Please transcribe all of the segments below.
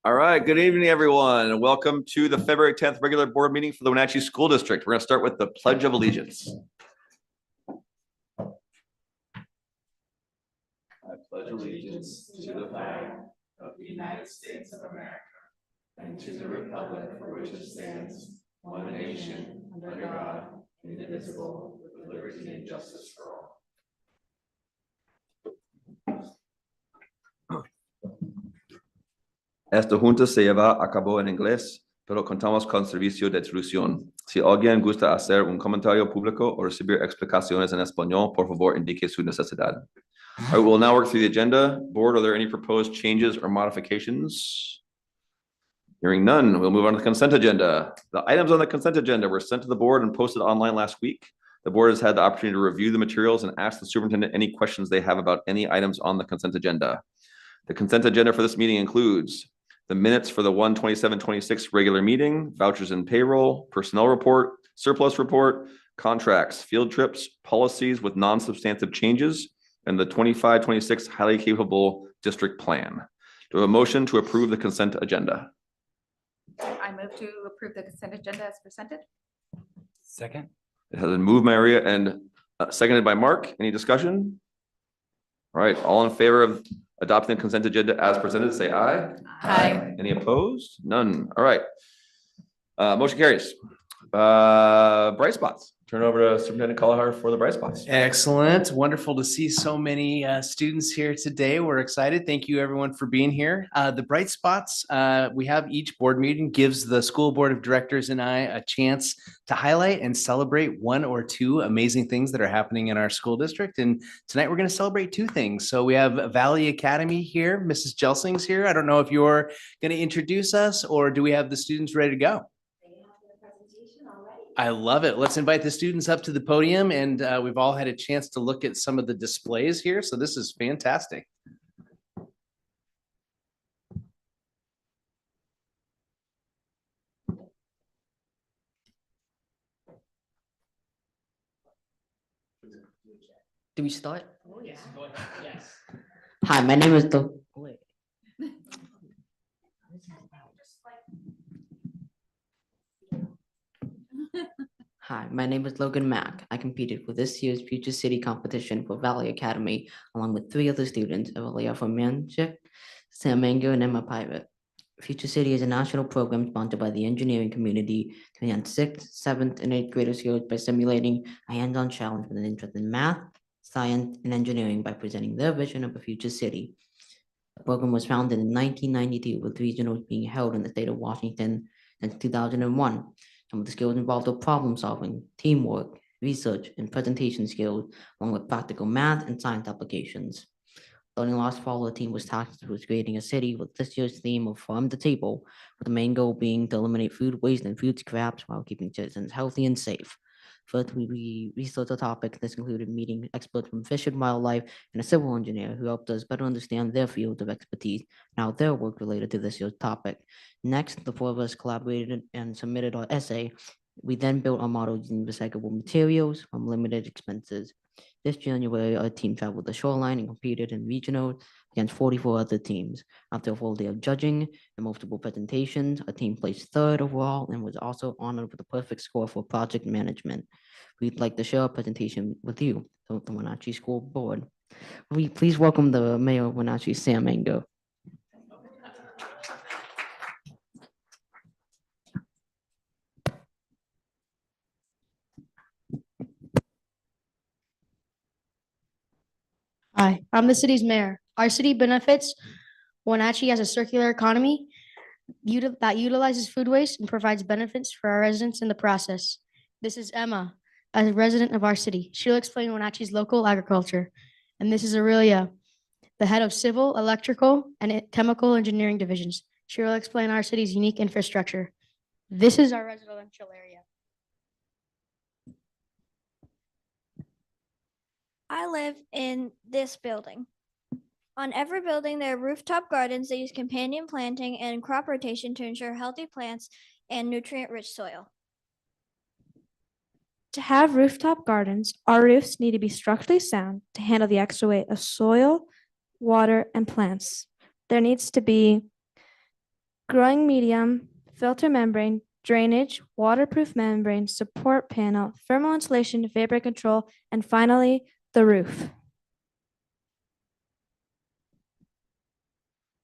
All right, good evening, everyone, and welcome to the February 10th regular board meeting for the Wenatchee School District. We're going to start with the Pledge of Allegiance. I pledge allegiance to the flag of the United States of America and to the republic for which it stands, one nation, under God, indivisible, with liberty and justice for all. Esta junta se lleva a cabo en inglés, pero contamos con servicio de traducción. Si alguien gusta hacer un comentario público o recibir explicaciones en español, por favor, indique su necesidad. All right, we'll now work through the agenda. Board, are there any proposed changes or modifications? Hearing none, we'll move on to the consent agenda. The items on the consent agenda were sent to the board and posted online last week. The board has had the opportunity to review the materials and ask the superintendent any questions they have about any items on the consent agenda. The consent agenda for this meeting includes the minutes for the 1/27/26 regular meeting, vouchers and payroll, personnel report, surplus report, contracts, field trips, policies with non-substantive changes, and the 25/26 highly capable district plan. Do we have a motion to approve the consent agenda? I move to approve the consent agenda as presented. Second. It has been moved by Maria and seconded by Mark. Any discussion? All right, all in favor of adopting the consent agenda as presented, say aye. Aye. Any opposed? None. All right. Motion carries. Bright spots. Turn it over to Superintendent Kalahar for the bright spots. Excellent. Wonderful to see so many students here today. We're excited. Thank you everyone for being here. The bright spots, we have each board meeting gives the school board of directors and I a chance to highlight and celebrate one or two amazing things that are happening in our school district. And tonight we're going to celebrate two things. So we have Valley Academy here. Mrs. Jelsing's here. I don't know if you're going to introduce us or do we have the students ready to go? I love it. Let's invite the students up to the podium, and we've all had a chance to look at some of the displays here. So this is fantastic. Do we start? Oh, yes. Go ahead. Yes. Hi, my name is Hi, my name is Logan Mack. I competed for this year's Future City competition for Valley Academy, along with three other students, Evelia from Manchik, Sam Mango, and Emma Pirate. Future City is a national program sponsored by the engineering community to enhance 6th, 7th, and 8th graders skills by simulating a hands-on challenge with an interest in math, science, and engineering by presenting their vision of a future city. The program was founded in 1992 with regionals being held in the state of Washington since 2001. Some of the skills involved are problem solving, teamwork, research, and presentation skills, along with practical math and science applications. Starting last fall, the team was tasked with creating a city with this year's theme of Farm to Table, with the main goal being to eliminate food waste and food scraps while keeping citizens healthy and safe. First, we researched the topic. This included meeting experts from Fish and Wildlife and a civil engineer who helped us better understand their fields of expertise and how their work related to this year's topic. Next, the four of us collaborated and submitted our essay. We then built our model using recyclable materials from limited expenses. This January, our team traveled the shoreline and competed in regional against 44 other teams. After a full day of judging and multiple presentations, our team placed third overall and was also honored with a perfect score for project management. We'd like to share our presentation with you, the Wenatchee School Board. Will you please welcome the Mayor of Wenatchee, Sam Mango. Hi, I'm the city's mayor. Our city benefits Wenatchee as a circular economy that utilizes food waste and provides benefits for our residents in the process. This is Emma, a resident of our city. She'll explain Wenatchee's local agriculture. And this is Aurelia, the head of civil, electrical, and chemical engineering divisions. She will explain our city's unique infrastructure. This is our residential area. I live in this building. On every building, there are rooftop gardens that use companion planting and crop rotation to ensure healthy plants and nutrient-rich soil. To have rooftop gardens, our roofs need to be structurally sound to handle the extra weight of soil, water, and plants. there needs to be growing medium, filter membrane, drainage, waterproof membrane, support panel, thermal insulation, vapor control, and finally, the roof.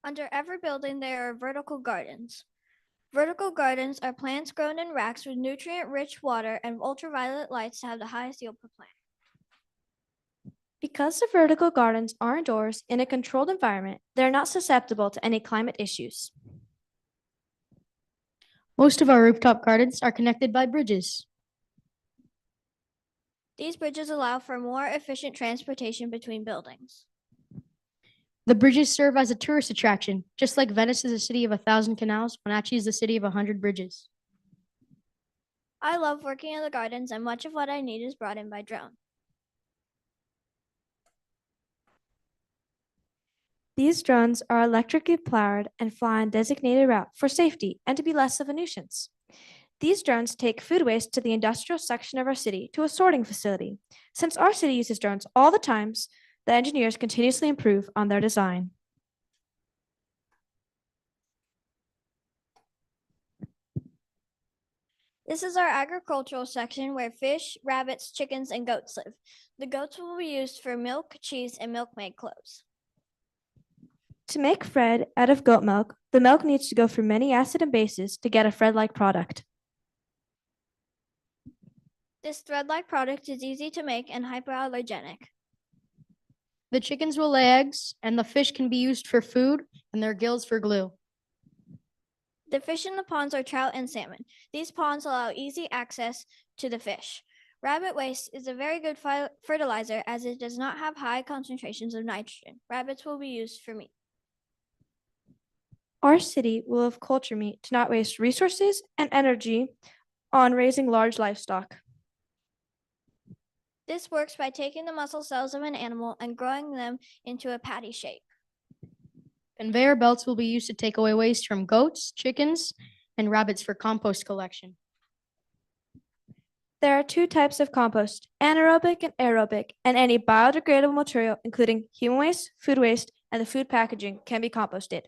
Under every building, there are vertical gardens. Vertical gardens are plants grown in racks with nutrient-rich water and ultraviolet lights to have the highest yield per plant. Because the vertical gardens are indoors in a controlled environment, they're not susceptible to any climate issues. Most of our rooftop gardens are connected by bridges. These bridges allow for more efficient transportation between buildings. The bridges serve as a tourist attraction. Just like Venice is a city of 1,000 canals, Wenatchee is the city of 100 bridges. I love working in the gardens, and much of what I need is brought in by drone. These drones are electrically powered and fly on designated route for safety and to be less of a nuisance. These drones take food waste to the industrial section of our city to a sorting facility. Since our city uses drones all the times, the engineers continuously improve on their design. This is our agricultural section where fish, rabbits, chickens, and goats live. The goats will be used for milk, cheese, and milk-made clothes. To make Fred out of goat milk, the milk needs to go through many acid and bases to get a Fred-like product. This thread-like product is easy to make and hypoallergenic. The chickens will lay eggs, and the fish can be used for food and their gills for glue. The fish in the ponds are trout and salmon. These ponds allow easy access to the fish. Rabbit waste is a very good fertilizer as it does not have high concentrations of nitrogen. Rabbits will be used for meat. Our city will have culture meat to not waste resources and energy on raising large livestock. This works by taking the muscle cells of an animal and growing them into a patty shape. Conveyor belts will be used to take away waste from goats, chickens, and rabbits for compost collection. There are two types of compost, anaerobic and aerobic, and any biodegradable material, including human waste, food waste, and the food packaging, can be composted.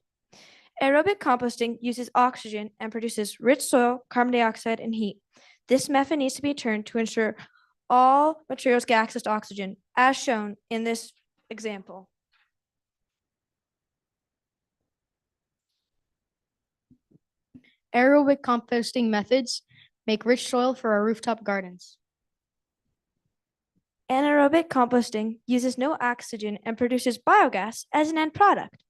Aerobic composting uses oxygen and produces rich soil, carbon dioxide, and heat. This method needs to be turned to ensure all materials get access to oxygen, as shown in this example. Aerobic composting methods make rich soil for our rooftop gardens. Anaerobic composting uses no oxygen and produces biogas as an end product.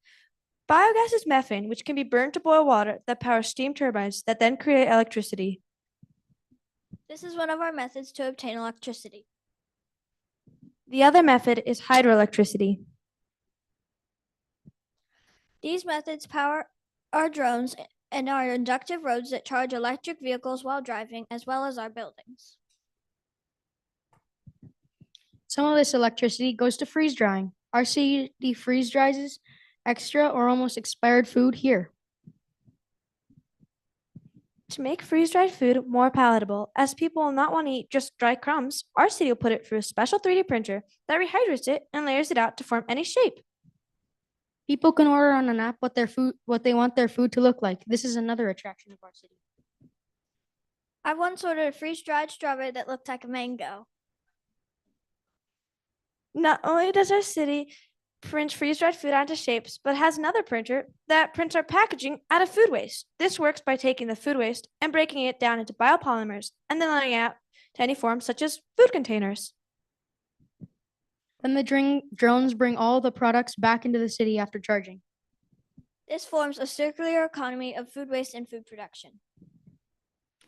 Biogas is methane, which can be burned to boil water that powers steam turbines that then create electricity. This is one of our methods to obtain electricity. The other method is hydroelectricity. These methods power our drones and our inductive roads that charge electric vehicles while driving, as well as our buildings. Some of this electricity goes to freeze drying. Our city freeze dries extra or almost expired food here. To make freeze-dried food more palatable, as people will not want to eat just dry crumbs, our city will put it through a special 3D printer that rehydrates it and layers it out to form any shape. People can order on an app what they want their food to look like. This is another attraction of our city. I once ordered a freeze-dried strawberry that looked like a mango. Not only does our city print freeze-dried food onto shapes, but has another printer that prints our packaging out of food waste. This works by taking the food waste and breaking it down into biopolymers and then laying it out to any form such as food containers. Then the drones bring all the products back into the city after charging. This forms a circular economy of food waste and food production.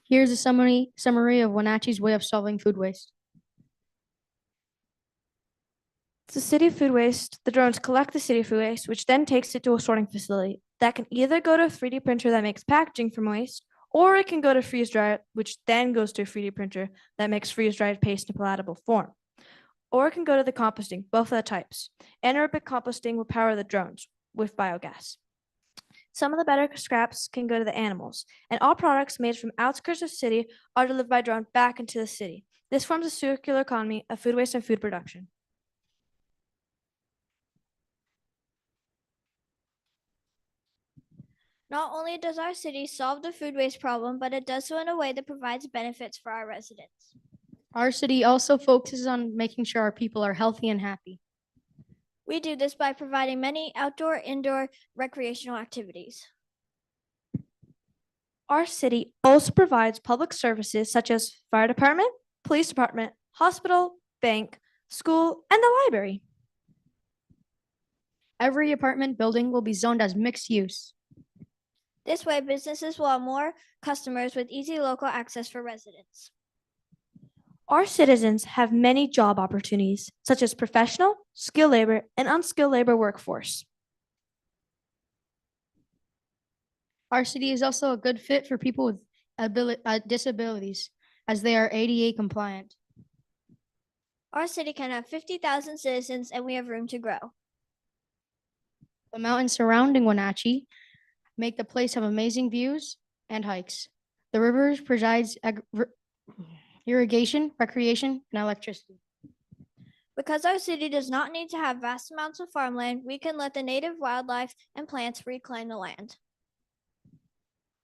Here's a summary of Wenatchee's way of solving food waste. The city food waste, the drones collect the city food waste, which then takes it to a sorting facility that can either go to a 3D printer that makes packaging from waste, or it can go to freeze dry, which then goes to a 3D printer that makes freeze dried paste in palatable form. Or it can go to the composting, both of the types. Anaerobic composting will power the drones with biogas. Some of the better scraps can go to the animals, and all products made from outskirts of the city are delivered by drone back into the city. This forms a circular economy of food waste and food production. Not only does our city solve the food waste problem, but it does so in a way that provides benefits for our residents. Our city also focuses on making sure our people are healthy and happy. We do this by providing many outdoor, indoor recreational activities. Our city also provides public services such as fire department, police department, hospital, bank, school, and the library. Every apartment building will be zoned as mixed use. This way, businesses will have more customers with easy local access for residents. Our citizens have many job opportunities, such as professional, skilled labor, and unskilled labor workforce. Our city is also a good fit for people with disabilities, as they are ADA compliant. Our city can have 50,000 citizens, and we have room to grow. The mountains surrounding Wenatchee make the place have amazing views and hikes. The rivers provides irrigation, recreation, and electricity. Because our city does not need to have vast amounts of farmland, we can let the native wildlife and plants reclaim the land.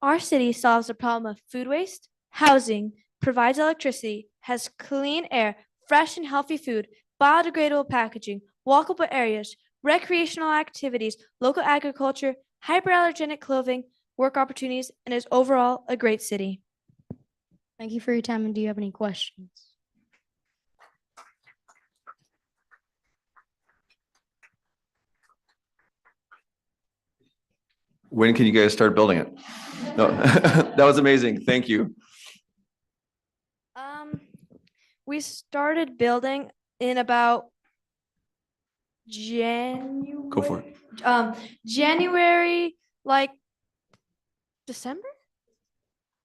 Our city solves the problem of food waste, housing, provides electricity, has clean air, fresh and healthy food, biodegradable packaging, walkable areas, recreational activities, local agriculture, hyperallergenic clothing, work opportunities, and is overall a great city. Thank you for your time, and do you have any questions? When can you guys start building it? No, that was amazing. Thank you. We started building in about January. Go for it. January, like December?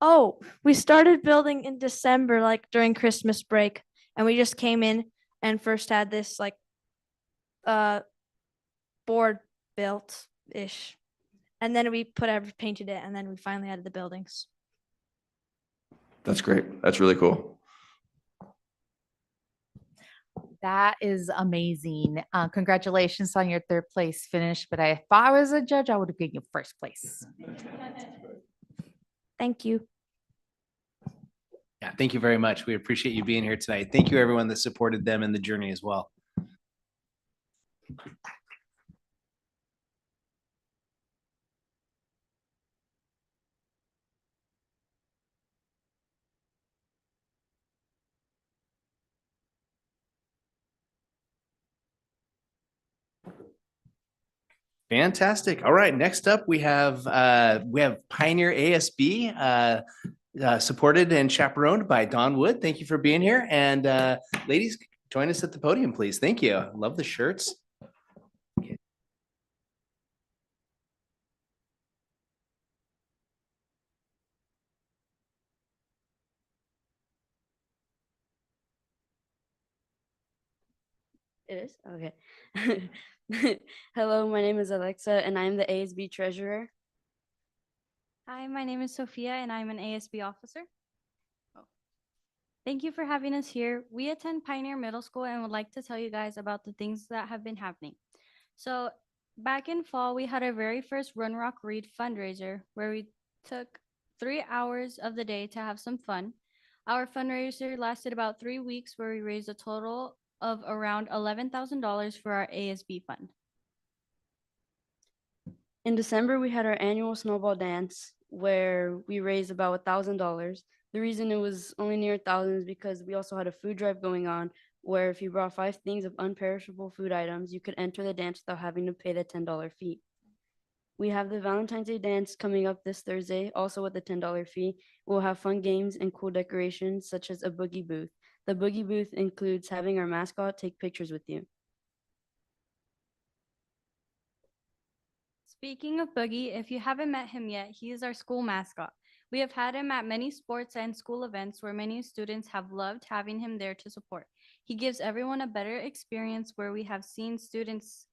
Oh, we started building in December, like during Christmas break. And we just came in and first had this like board built-ish. And then we painted it, and then we finally added the buildings. That's great. That's really cool. That is amazing. Congratulations on your third place finish. But if I was a judge, I would have given you first place. Thank you. Yeah, thank you very much. We appreciate you being here tonight. Thank you, everyone that supported them in the journey as well. Fantastic. All right, next up we have Pioneer ASB supported and chaperoned by Don Wood. Thank you for being here. And ladies, join us at the podium, please. Thank you. Love the shirts. It is? Okay. Hello, my name is Alexa, and I'm the ASB treasurer. Hi, my name is Sophia, and I'm an ASB officer. Thank you for having us here. We attend Pioneer Middle School and would like to tell you guys about the things that have been happening. So back in fall, we had our very first Run Rock Read fundraiser where we took 3 hours of the day to have some fun. Our fundraiser lasted about 3 weeks where we raised a total of around $11,000 for our ASB fund. In December, we had our annual snowball dance where we raised about $1,000. The reason it was only near 1,000 is because we also had a food drive going on where if you brought 5 things of unperishable food items, you could enter the dance without having to pay the $10 fee. We have the Valentine's Day dance coming up this Thursday, also with the $10 fee. We'll have fun games and cool decorations such as a boogie booth. The boogie booth includes having our mascot take pictures with you. Speaking of Boogie, if you haven't met him yet, he is our school mascot. We have had him at many sports and school events where many students have loved having him there to support. He gives everyone a better experience where we have seen students'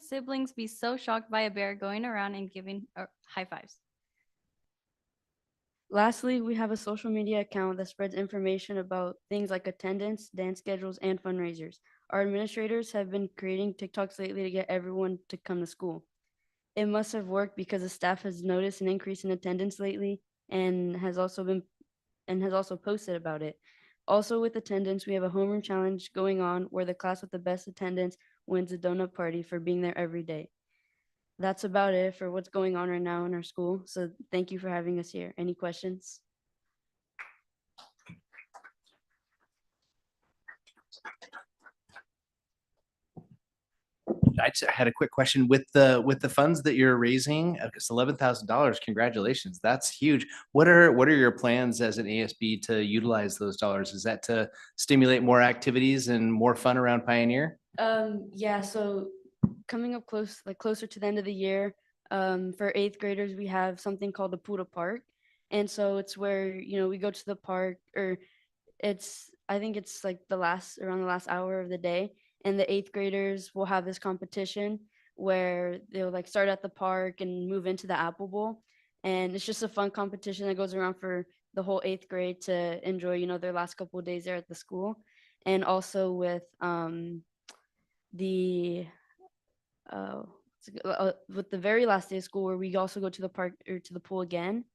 siblings be so shocked by a bear going around and giving high fives. Lastly, we have a social media account that spreads information about things like attendance, dance schedules, and fundraisers. Our administrators have been creating TikToks lately to get everyone to come to school. It must have worked because the staff has noticed an increase in attendance lately and has also posted about it. Also with attendance, we have a homeroom challenge going on where the class with the best attendance wins a donut party for being there every day. That's about it for what's going on right now in our school. So thank you for having us here. Any questions? I just had a quick question with the funds that you're raising. It's $11,000. Congratulations. That's huge. What are your plans as an ASB to utilize those dollars? Is that to stimulate more activities and more fun around Pioneer? Yeah, so coming up closer to the end of the year, for 8th graders, we have something called the Puda Park. And so it's where, we go to the park, or I think it's like around the last hour of the day. And the 8th graders will have this competition where they'll like start at the park and move into the Apple Bowl. And it's just a fun competition that goes around for the whole 8th grade to enjoy, their last couple of days there at the school. And also with the with the very last day of school, where we also go to the park or to the pool again,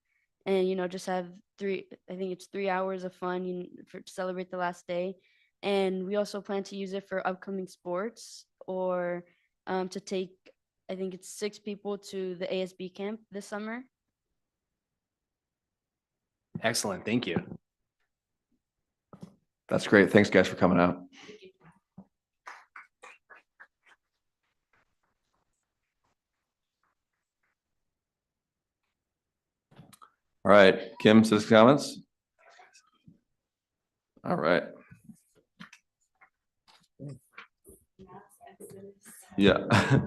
and just have I think it's 3 hours of fun to celebrate the last day. And we also plan to use it for upcoming sports, or to take, I think it's 6 people to the ASB camp this summer. Excellent. Thank you. That's great. Thanks, guys, for coming out. All right, Kim, citizen comments? All right. Yeah.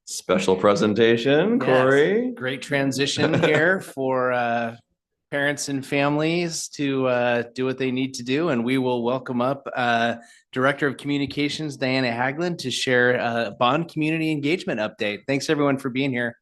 Special presentation, Corey. Yes, great transition here for parents and families to do what they need to do. And we will welcome up Director of Communications, Diana Haglund, to share a Bond Community Engagement update. Thanks, everyone, for being here.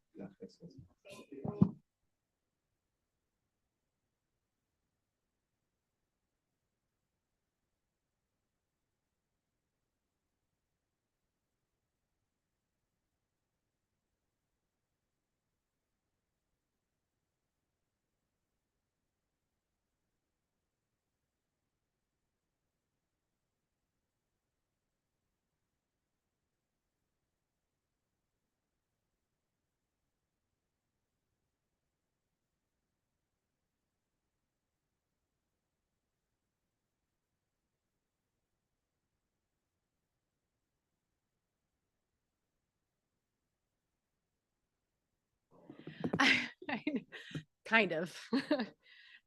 Kind of.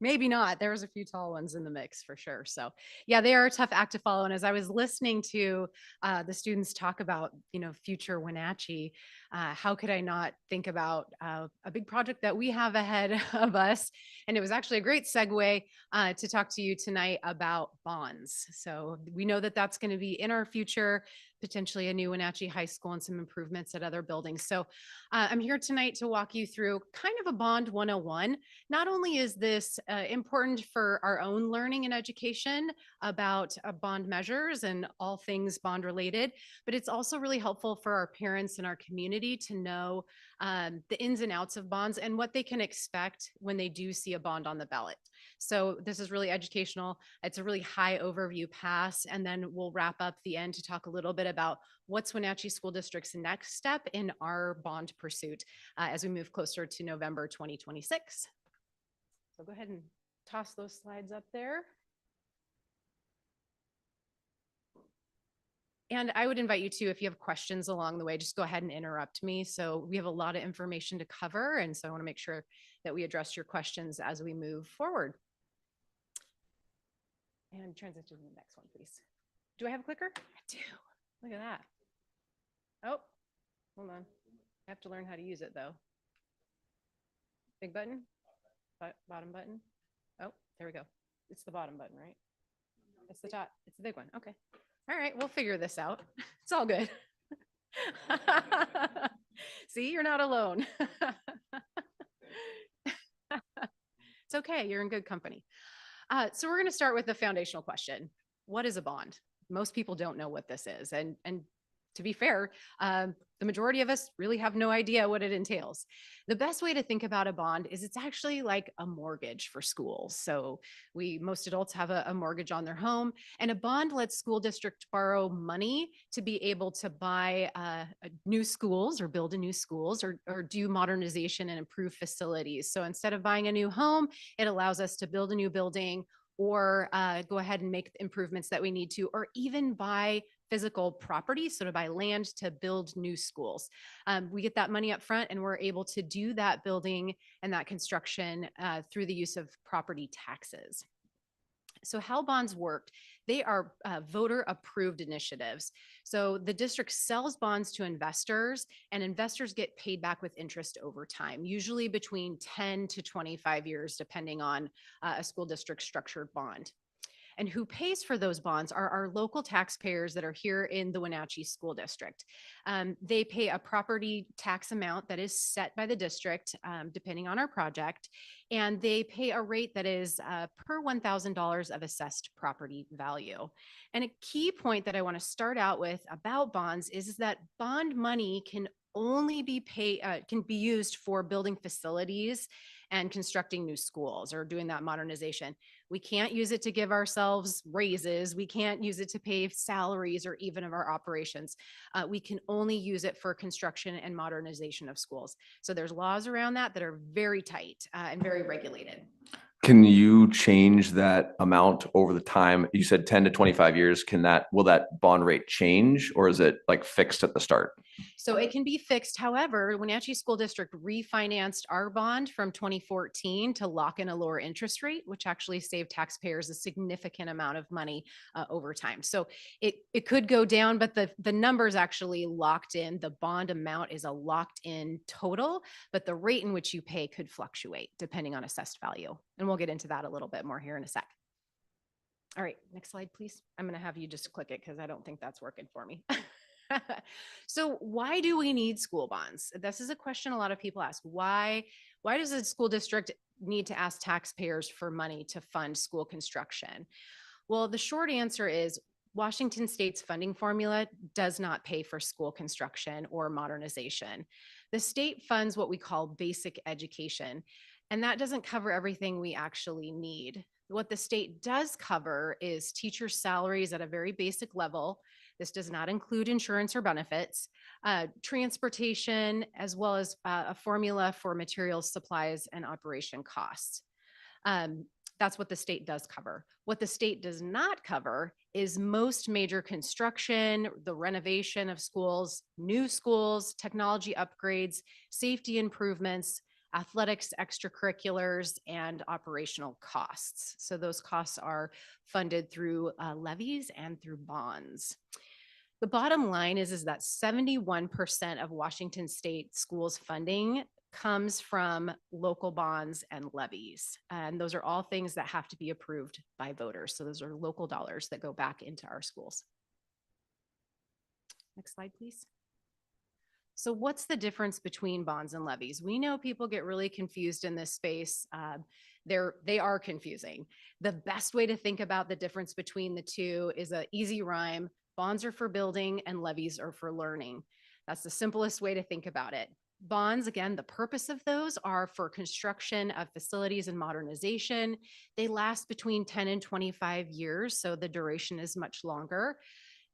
Maybe not. There was a few tall ones in the mix for sure. So yeah, they are a tough act to follow. And as I was listening to the students talk about, future Wenatchee, how could I not think about a big project that we have ahead of us? And it was actually a great segue to talk to you tonight about bonds. So we know that that's going to be in our future, potentially a new Wenatchee High School and some improvements at other buildings. So I'm here tonight to walk you through kind of a Bond 101. Not only is this important for our own learning and education about bond measures and all things bond related, but it's also really helpful for our parents and our community to know the ins and outs of bonds and what they can expect when they do see a bond on the ballot. So this is really educational. It's a really high overview pass, and then we'll wrap up the end to talk a little bit about what's Wenatchee School District's next step in our bond pursuit as we move closer to November 2026. So go ahead and toss those slides up there. And I would invite you to, if you have questions along the way, just go ahead and interrupt me. So we have a lot of information to cover. And so I want to make sure that we address your questions as we move forward. And transition to the next one, please. Do I have a clicker? I do. Look at that. Oh, hold on. I have to learn how to use it though. Big button, bottom button. Oh, there we go. It's the bottom button, right? It's the top. It's the big one. Okay. All right, we'll figure this out. It's all good. See, you're not alone. It's okay. You're in good company. So we're going to start with the foundational question. What is a bond? Most people don't know what this is. And to be fair, the majority of us really have no idea what it entails. The best way to think about a bond is it's actually like a mortgage for schools. So most adults have a mortgage on their home, and a bond lets school district borrow money to be able to buy new schools or build a new schools or do modernization and improve facilities. So instead of buying a new home, it allows us to build a new building or go ahead and make the improvements that we need to, or even buy physical property, so to buy land to build new schools. We get that money up front and we're able to do that building and that construction through the use of property taxes. So how bonds work, they are voter approved initiatives. So the district sells bonds to investors and investors get paid back with interest over time, usually between 10 to 25 years, depending on a school district structured bond. And who pays for those bonds are our local taxpayers that are here in the Wenatchee School District. They pay a property tax amount that is set by the district, depending on our project, and they pay a rate that is per $1,000 of assessed property value. And a key point that I want to start out with about bonds is that bond money can only be used for building facilities and constructing new schools or doing that modernization. We can't use it to give ourselves raises. We can't use it to pay salaries or even of our operations. We can only use it for construction and modernization of schools. So there's laws around that are very tight and very regulated. Can you change that amount over the time? You said 10 to 25 years. Will that bond rate change, or is it like fixed at the start? So it can be fixed. However, Wenatchee School District refinanced our bond from 2014 to lock in a lower interest rate, which actually saved taxpayers a significant amount of money over time. So it could go down, but the number's actually locked in. The bond amount is a locked in total, but the rate in which you pay could fluctuate depending on assessed value. And we'll get into that a little bit more here in a sec. All right, next slide, please. I'm going to have you just click it because I don't think that's working for me. So why do we need school bonds? This is a question a lot of people ask. Why does a school district need to ask taxpayers for money to fund school construction? Well, the short answer is Washington State's funding formula does not pay for school construction or modernization. The state funds what we call basic education, and that doesn't cover everything we actually need. What the state does cover is teacher salaries at a very basic level. This does not include insurance or benefits, transportation, as well as a formula for materials, supplies, and operation costs. That's what the state does cover. What the state does not cover is most major construction, the renovation of schools, new schools, technology upgrades, safety improvements, athletics, extracurriculars, and operational costs. So those costs are funded through levies and through bonds. The bottom line is that 71% of Washington State schools funding comes from local bonds and levies. And those are all things that have to be approved by voters. So those are local dollars that go back into our schools. Next slide, please. So what's the difference between bonds and levies? We know people get really confused in this space. They are confusing. The best way to think about the difference between the two is an easy rhyme. Bonds are for building and levies are for learning. That's the simplest way to think about it. Bonds, again, the purpose of those are for construction of facilities and modernization. They last between 10 and 25 years, so the duration is much longer.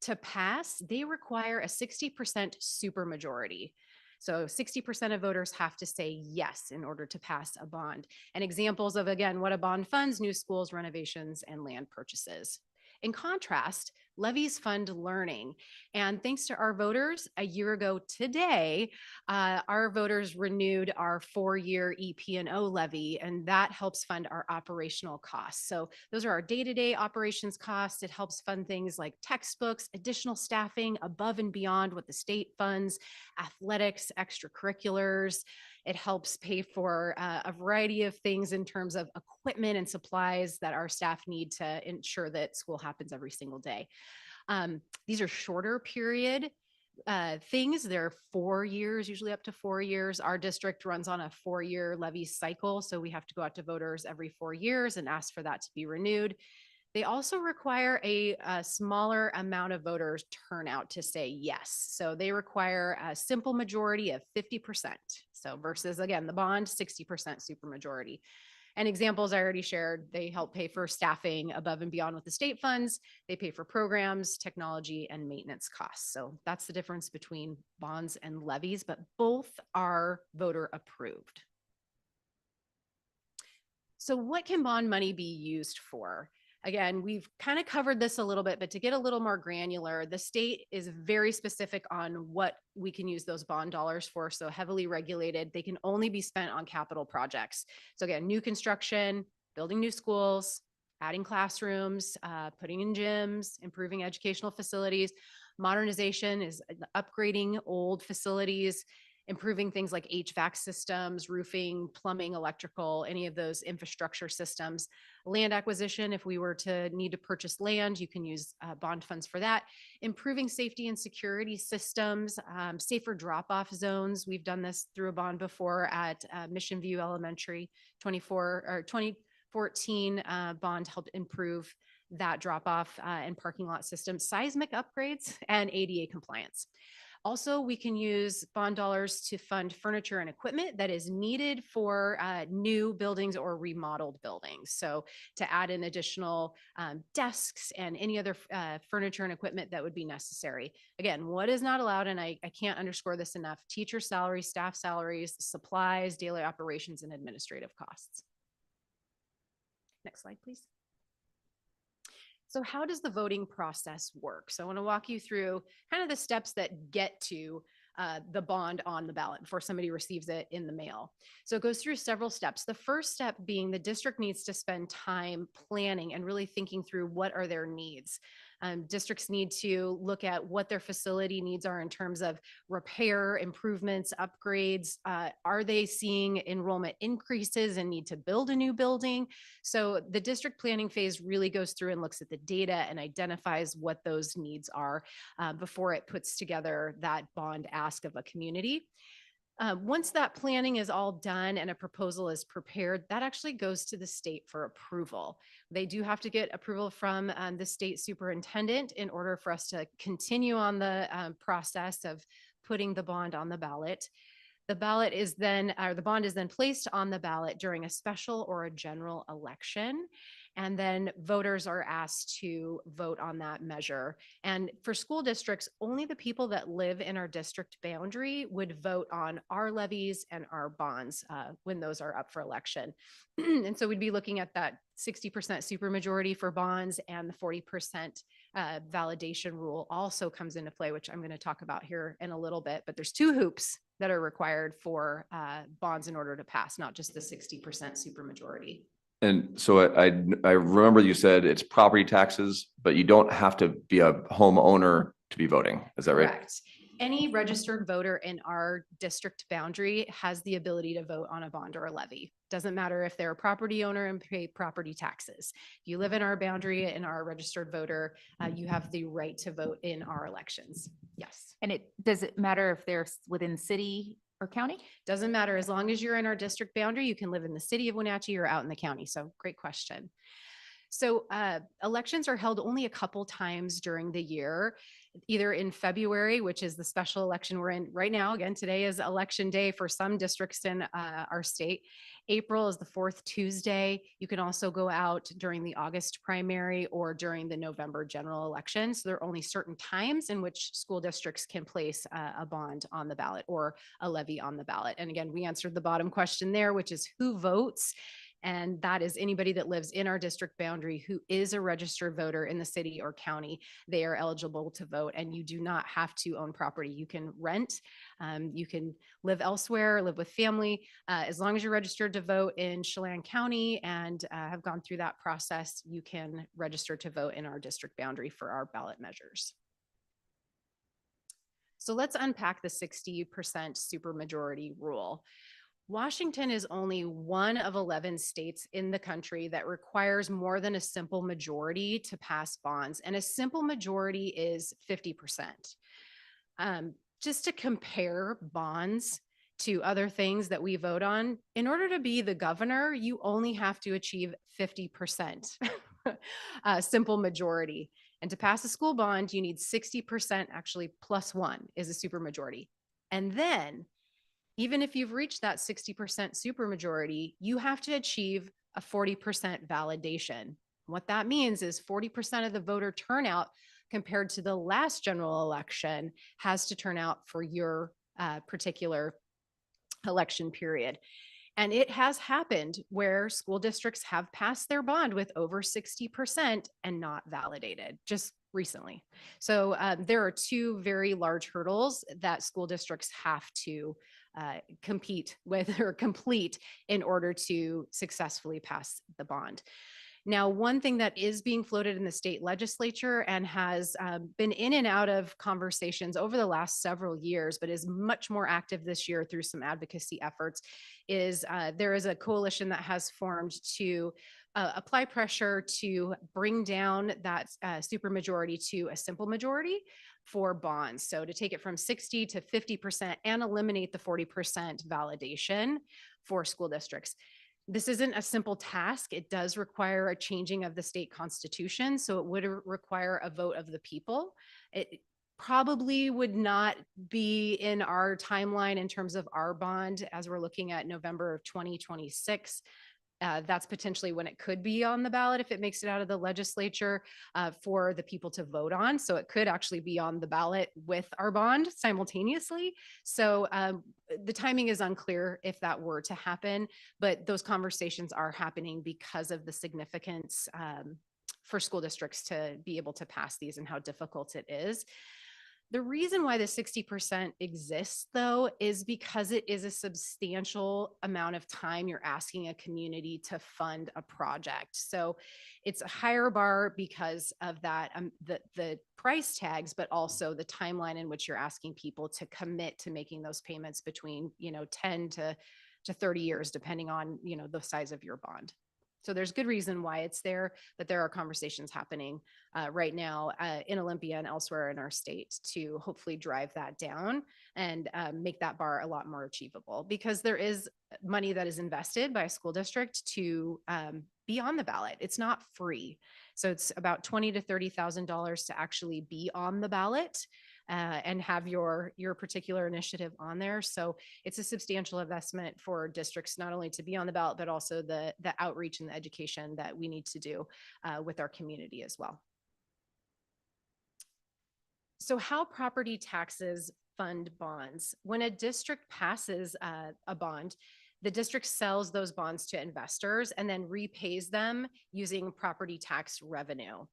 To pass, they require a 60% supermajority. So 60% of voters have to say yes in order to pass a bond. And examples of, again, what a bond funds: new schools, renovations, and land purchases. In contrast, levies fund learning. And thanks to our voters, a year ago today, our voters renewed our 4-year EP&O levy, and that helps fund our operational costs. So those are our day-to-day operations costs. It helps fund things like textbooks, additional staffing above and beyond what the state funds, athletics, extracurriculars. It helps pay for a variety of things in terms of equipment and supplies that our staff need to ensure that school happens every single day. These are shorter period things. They're 4 years, usually up to 4 years. Our district runs on a 4-year levy cycle, so we have to go out to voters every 4 years and ask for that to be renewed. They also require a smaller amount of voters turnout to say yes. So they require a simple majority of 50%. So versus, again, the bond, 60% supermajority. And examples I already shared, they help pay for staffing above and beyond with the state funds. They pay for programs, technology, and maintenance costs. So that's the difference between bonds and levies, but both are voter approved. So what can bond money be used for? Again, we've kind of covered this a little bit, but to get a little more granular, the state is very specific on what we can use those bond dollars for. So heavily regulated, they can only be spent on capital projects. So again, new construction, building new schools, adding classrooms, putting in gyms, improving educational facilities. Modernization is upgrading old facilities, improving things like HVAC systems, roofing, plumbing, electrical, any of those infrastructure systems. Land acquisition, if we were to need to purchase land, you can use bond funds for that. Improving safety and security systems, safer drop-off zones. We've done this through a bond before at Mission View Elementary. 2014 bond helped improve that drop-off and parking lot system, seismic upgrades, and ADA compliance. Also, we can use bond dollars to fund furniture and equipment that is needed for new buildings or remodeled buildings. So to add in additional desks and any other furniture and equipment that would be necessary. Again, what is not allowed, and I can't underscore this enough, teacher salaries, staff salaries, supplies, daily operations, and administrative costs. Next slide, please. So how does the voting process work? So I want to walk you through kind of the steps that get to the bond on the ballot before somebody receives it in the mail. So it goes through several steps. The first step being the district needs to spend time planning and really thinking through what are their needs. Districts need to look at what their facility needs are in terms of repair, improvements, upgrades. Are they seeing enrollment increases and need to build a new building? So the district planning phase really goes through and looks at the data and identifies what those needs are before it puts together that bond ask of a community. Once that planning is all done and a proposal is prepared, that actually goes to the state for approval. They do have to get approval from the state superintendent in order for us to continue on the process of putting the bond on the ballot. The ballot is then, or the bond is then placed on the ballot during a special or a general election. And then voters are asked to vote on that measure. And for school districts, only the people that live in our district boundary would vote on our levies and our bonds when those are up for election. And so we'd be looking at that 60% supermajority for bonds, and the 40% validation rule also comes into play, which I'm going to talk about here in a little bit. But there's two hoops that are required for bonds in order to pass, not just the 60% supermajority. And so I remember you said it's property taxes, but you don't have to be a homeowner to be voting. Is that right? Correct. Any registered voter in our district boundary has the ability to vote on a bond or a levy. Doesn't matter if they're a property owner and pay property taxes. If you live in our boundary and are a registered voter, you have the right to vote in our elections. Yes. And does it matter if they're within city or county? Doesn't matter. As long as you're in our district boundary, you can live in the city of Wenatchee or out in the county. So great question. So elections are held only a couple times during the year, either in February, which is the special election we're in right now. Again, today is election day for some districts in our state. April is the fourth Tuesday. You can also go out during the August primary or during the November general election. So there are only certain times in which school districts can place a bond on the ballot or a levy on the ballot. And again, we answered the bottom question there, which is who votes? And that is anybody that lives in our district boundary who is a registered voter in the city or county. They are eligible to vote, and you do not have to own property. You can rent, you can live elsewhere, live with family. As long as you're registered to vote in Chelan County and have gone through that process, you can register to vote in our district boundary for our ballot measures. So let's unpack the 60% supermajority rule. Washington is only one of 11 states in the country that requires more than a simple majority to pass bonds, and a simple majority is 50%. Just to compare bonds to other things that we vote on, in order to be the governor, you only have to achieve 50%. simple majority. And to pass a school bond, you need 60%, actually +1 is a supermajority. And then, even if you've reached that 60% supermajority, you have to achieve a 40% validation. What that means is 40% of the voter turnout compared to the last general election has to turn out for your particular election period. And it has happened where school districts have passed their bond with over 60% and not validated just recently. So there are two very large hurdles that school districts have to compete with or complete in order to successfully pass the bond. Now, one thing that is being floated in the state legislature and has been in and out of conversations over the last several years, but is much more active this year through some advocacy efforts, is there is a coalition that has formed to apply pressure to bring down that supermajority to a simple majority for bonds. So to take it from 60 to 50% and eliminate the 40% validation for school districts. This isn't a simple task. It does require a changing of the state constitution. So it would require a vote of the people. It probably would not be in our timeline in terms of our bond as we're looking at November of 2026. That's potentially when it could be on the ballot if it makes it out of the legislature for the people to vote on. So it could actually be on the ballot with our bond simultaneously. So the timing is unclear if that were to happen, but those conversations are happening because of the significance for school districts to be able to pass these and how difficult it is. The reason why the 60% exists, though, is because it is a substantial amount of time you're asking a community to fund a project. So it's a higher bar because of that, the price tags, but also the timeline in which you're asking people to commit to making those payments between, 10 to 30 years, depending on, the size of your bond. So there's good reason why it's there, but there are conversations happening right now in Olympia and elsewhere in our state to hopefully drive that down and make that bar a lot more achievable, because there is money that is invested by a school district to be on the ballot. It's not free. So it's about $20,000 to $30,000 to actually be on the ballot and have your particular initiative on there. So it's a substantial investment for districts, not only to be on the ballot, but also the outreach and the education that we need to do with our community as well. So how property taxes fund bonds. When a district passes a bond, the district sells those bonds to investors and then repays them using property tax revenue.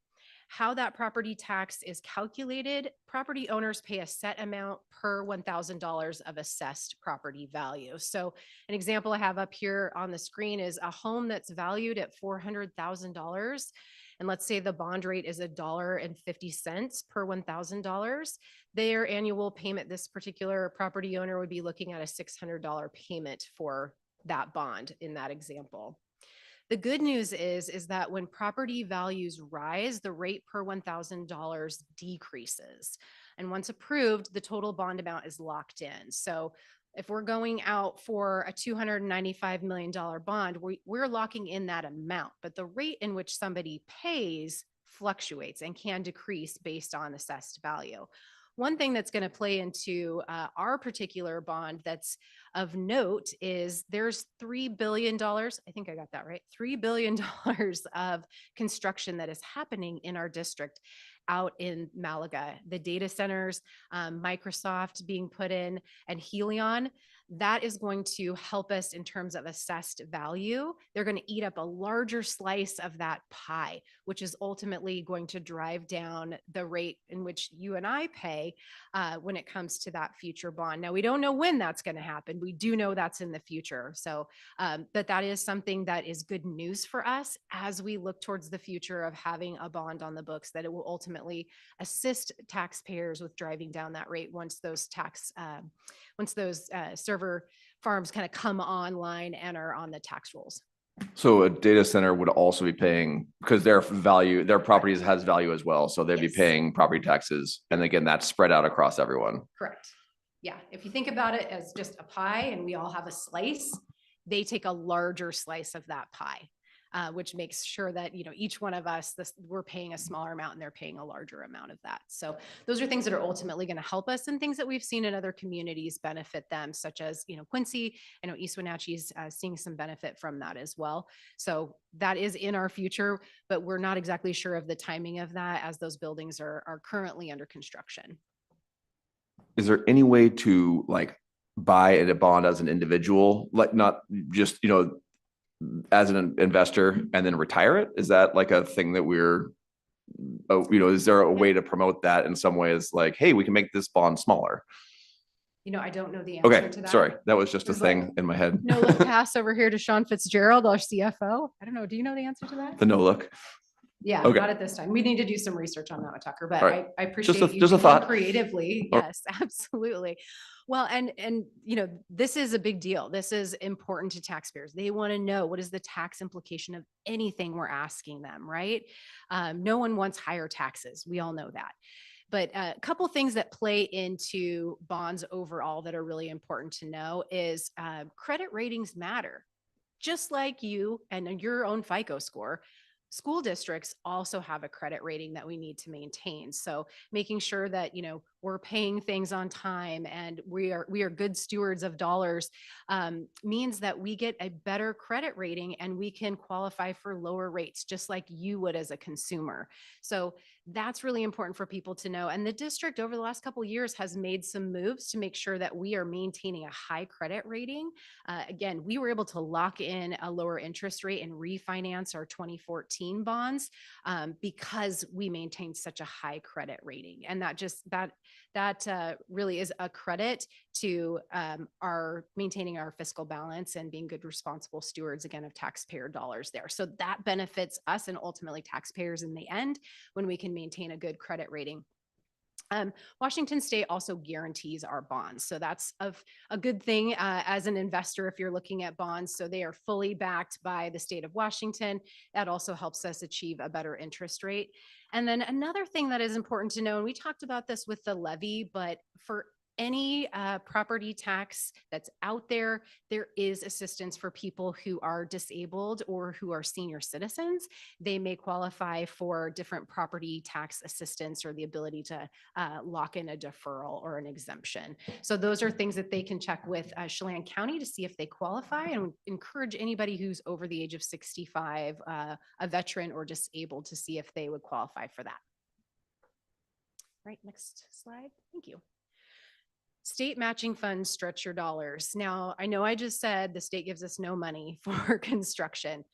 How that property tax is calculated, property owners pay a set amount per $1,000 of assessed property value. So an example I have up here on the screen is a home that's valued at $400,000. And let's say the bond rate is $1.50 per $1,000. Their annual payment, this particular property owner would be looking at a $600 payment for that bond in that example. The good news is that when property values rise, the rate per $1,000 decreases. And once approved, the total bond amount is locked in. So if we're going out for a $295 million bond, we're locking in that amount, but the rate in which somebody pays fluctuates and can decrease based on assessed value. One thing that's going to play into our particular bond that's of note is there's $3 billion, I think I got that right, $3 billion of construction that is happening in our district out in Malaga. The data centers, Microsoft being put in, and Helion, that is going to help us in terms of assessed value. They're going to eat up a larger slice of that pie, which is ultimately going to drive down the rate in which you and I pay when it comes to that future bond. Now, we don't know when that's going to happen. We do know that's in the future. So, but that is something that is good news for us as we look towards the future of having a bond on the books, that it will ultimately assist taxpayers with driving down that rate once those server farms kind of come online and are on the tax rolls. So a data center would also be paying, because their properties has value as well. So they'd be paying property taxes. And again, that's spread out across everyone. Correct. Yeah. If you think about it as just a pie and we all have a slice, they take a larger slice of that pie. which makes sure that, each one of us, we're paying a smaller amount and they're paying a larger amount of that. So those are things that are ultimately going to help us, and things that we've seen in other communities benefit them, such as, Quincy. I know East Wenatchee is seeing some benefit from that as well. So that is in our future, but we're not exactly sure of the timing of that, as those buildings are currently under construction. Is there any way to like buy a bond as an individual, like not just, as an investor and then retire it? Is that like a thing that is there a way to promote that in some ways? Like, hey, we can make this bond smaller. I don't know the answer Okay, to that. sorry. That was just a There's thing in my head. No look pass over here to Sean Fitzgerald, our CFO. I don't know. Do you know the answer to that? The no look. Yeah, Okay. not at this time. We need to do some research on that with Tucker, but All right. I appreciate you just a thinking thought. creatively. Oh. Yes, absolutely. Well, and this is a big deal. This is important to taxpayers. They want to know, what is the tax implication of anything we're asking them, right? No one wants higher taxes. We all know that. But a couple things that play into bonds overall that are really important to know is credit ratings matter. Just like you and your own FICO score, school districts also have a credit rating that we need to maintain. So making sure that, we're paying things on time and we are good stewards of dollars means that we get a better credit rating and we can qualify for lower rates, just like you would as a consumer. So that's really important for people to know. And the district over the last couple of years has made some moves to make sure that we are maintaining a high credit rating. Again, we were able to lock in a lower interest rate and refinance our 2014 bonds because we maintained such a high credit rating. And that really is a credit to our maintaining our fiscal balance and being good, responsible stewards, again, of taxpayer dollars there. So that benefits us and ultimately taxpayers in the end when we can maintain a good credit rating. Washington State also guarantees our bonds. So that's a good thing as an investor if you're looking at bonds. So they are fully backed by the state of Washington. That also helps us achieve a better interest rate. And then another thing that is important to know, and we talked about this with the levy, but for any property tax that's out there, there is assistance for people who are disabled or who are senior citizens. They may qualify for different property tax assistance or the ability to lock in a deferral or an exemption. So those are things that they can check with Chelan County to see if they qualify, and encourage anybody who's over the age of 65, a veteran or disabled, to see if they would qualify for that. Right, next slide. Thank you. State matching funds stretch your dollars. Now, I know I just said the state gives us no money for construction,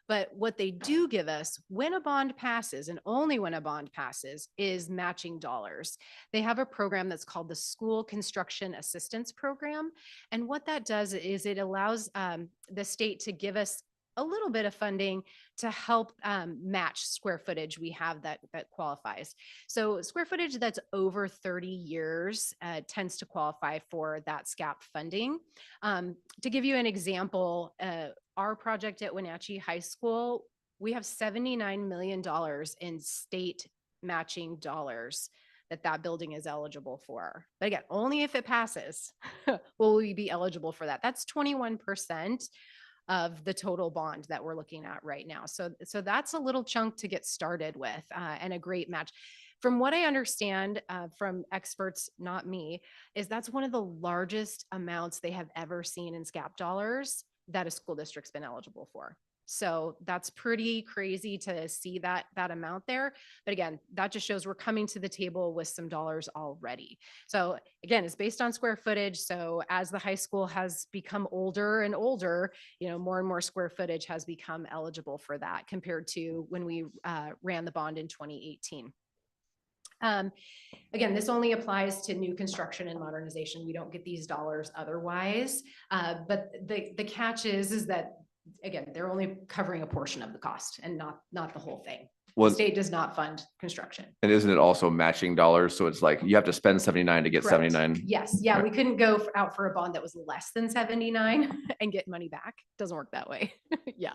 but what they do give us when a bond passes, and only when a bond passes, is matching dollars. They have a program that's called the School Construction Assistance Program. And what that does is it allows the state to give us a little bit of funding to help match square footage we have that qualifies. So square footage that's over 30 years tends to qualify for that SCAP funding. To give you an example, our project at Wenatchee High School, we have $79 million in state matching dollars that building is eligible for. But again, only if it passes will we be eligible for that. That's 21% of the total bond that we're looking at right now. So that's a little chunk to get started with and a great match. From what I understand from experts, not me, is that's one of the largest amounts they have ever seen in SCAP dollars that a school district's been eligible for. So that's pretty crazy to see that amount there. But again, that just shows we're coming to the table with some dollars already. So again, it's based on square footage. So as the high school has become older and older, more and more square footage has become eligible for that compared to when we ran the bond in 2018. Again, this only applies to new construction and modernization. We don't get these dollars otherwise. But the catch is that, again, they're only covering a portion of the cost and not the whole thing. The state does not fund construction. And isn't it also matching dollars? So it's like you have to spend 79 to get Correct. 79. Yes. Yeah. Right. We couldn't go out for a bond that was less than 79 and get money back. Doesn't work that way. Yeah.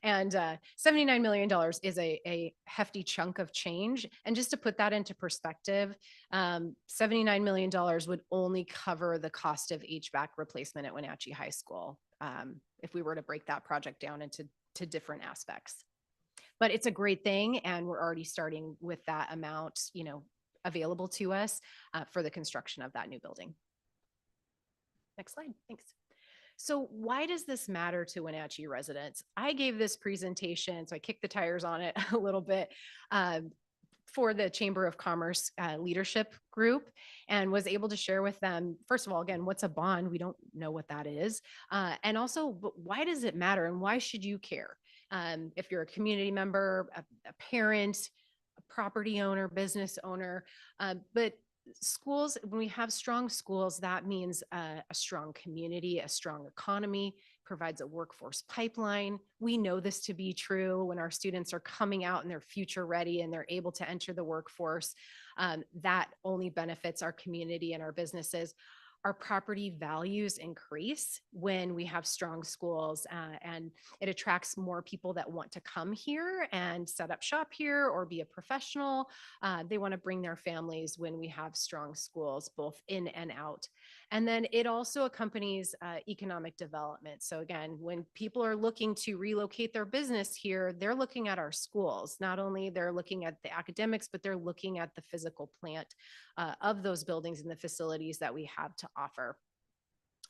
And $79 million is a hefty chunk of change. And just to put that into perspective, $79 million would only cover the cost of HVAC replacement at Wenatchee High School. If we were to break that project down into to different aspects. But it's a great thing, and we're already starting with that amount, available to us for the construction of that new building. Next slide, thanks. So why does this matter to Wenatchee residents? I gave this presentation, so I kicked the tires on it a little bit, for the Chamber of Commerce leadership group, and was able to share with them, first of all, again, what's a bond? We don't know what that is. And also, but why does it matter and why should you care? If you're a community member, a parent, a property owner, business owner, but schools, when we have strong schools, that means a strong community, a strong economy, provides a workforce pipeline. We know this to be true when our students are coming out and they're future ready and they're able to enter the workforce. That only benefits our community and our businesses. Our property values increase when we have strong schools, and it attracts more people that want to come here and set up shop here or be a professional. They want to bring their families when we have strong schools, both in and out. And then it also accompanies economic development. So again, when people are looking to relocate their business here, they're looking at our schools. Not only they're looking at the academics, but they're looking at the physical plant of those buildings and the facilities that we have to offer.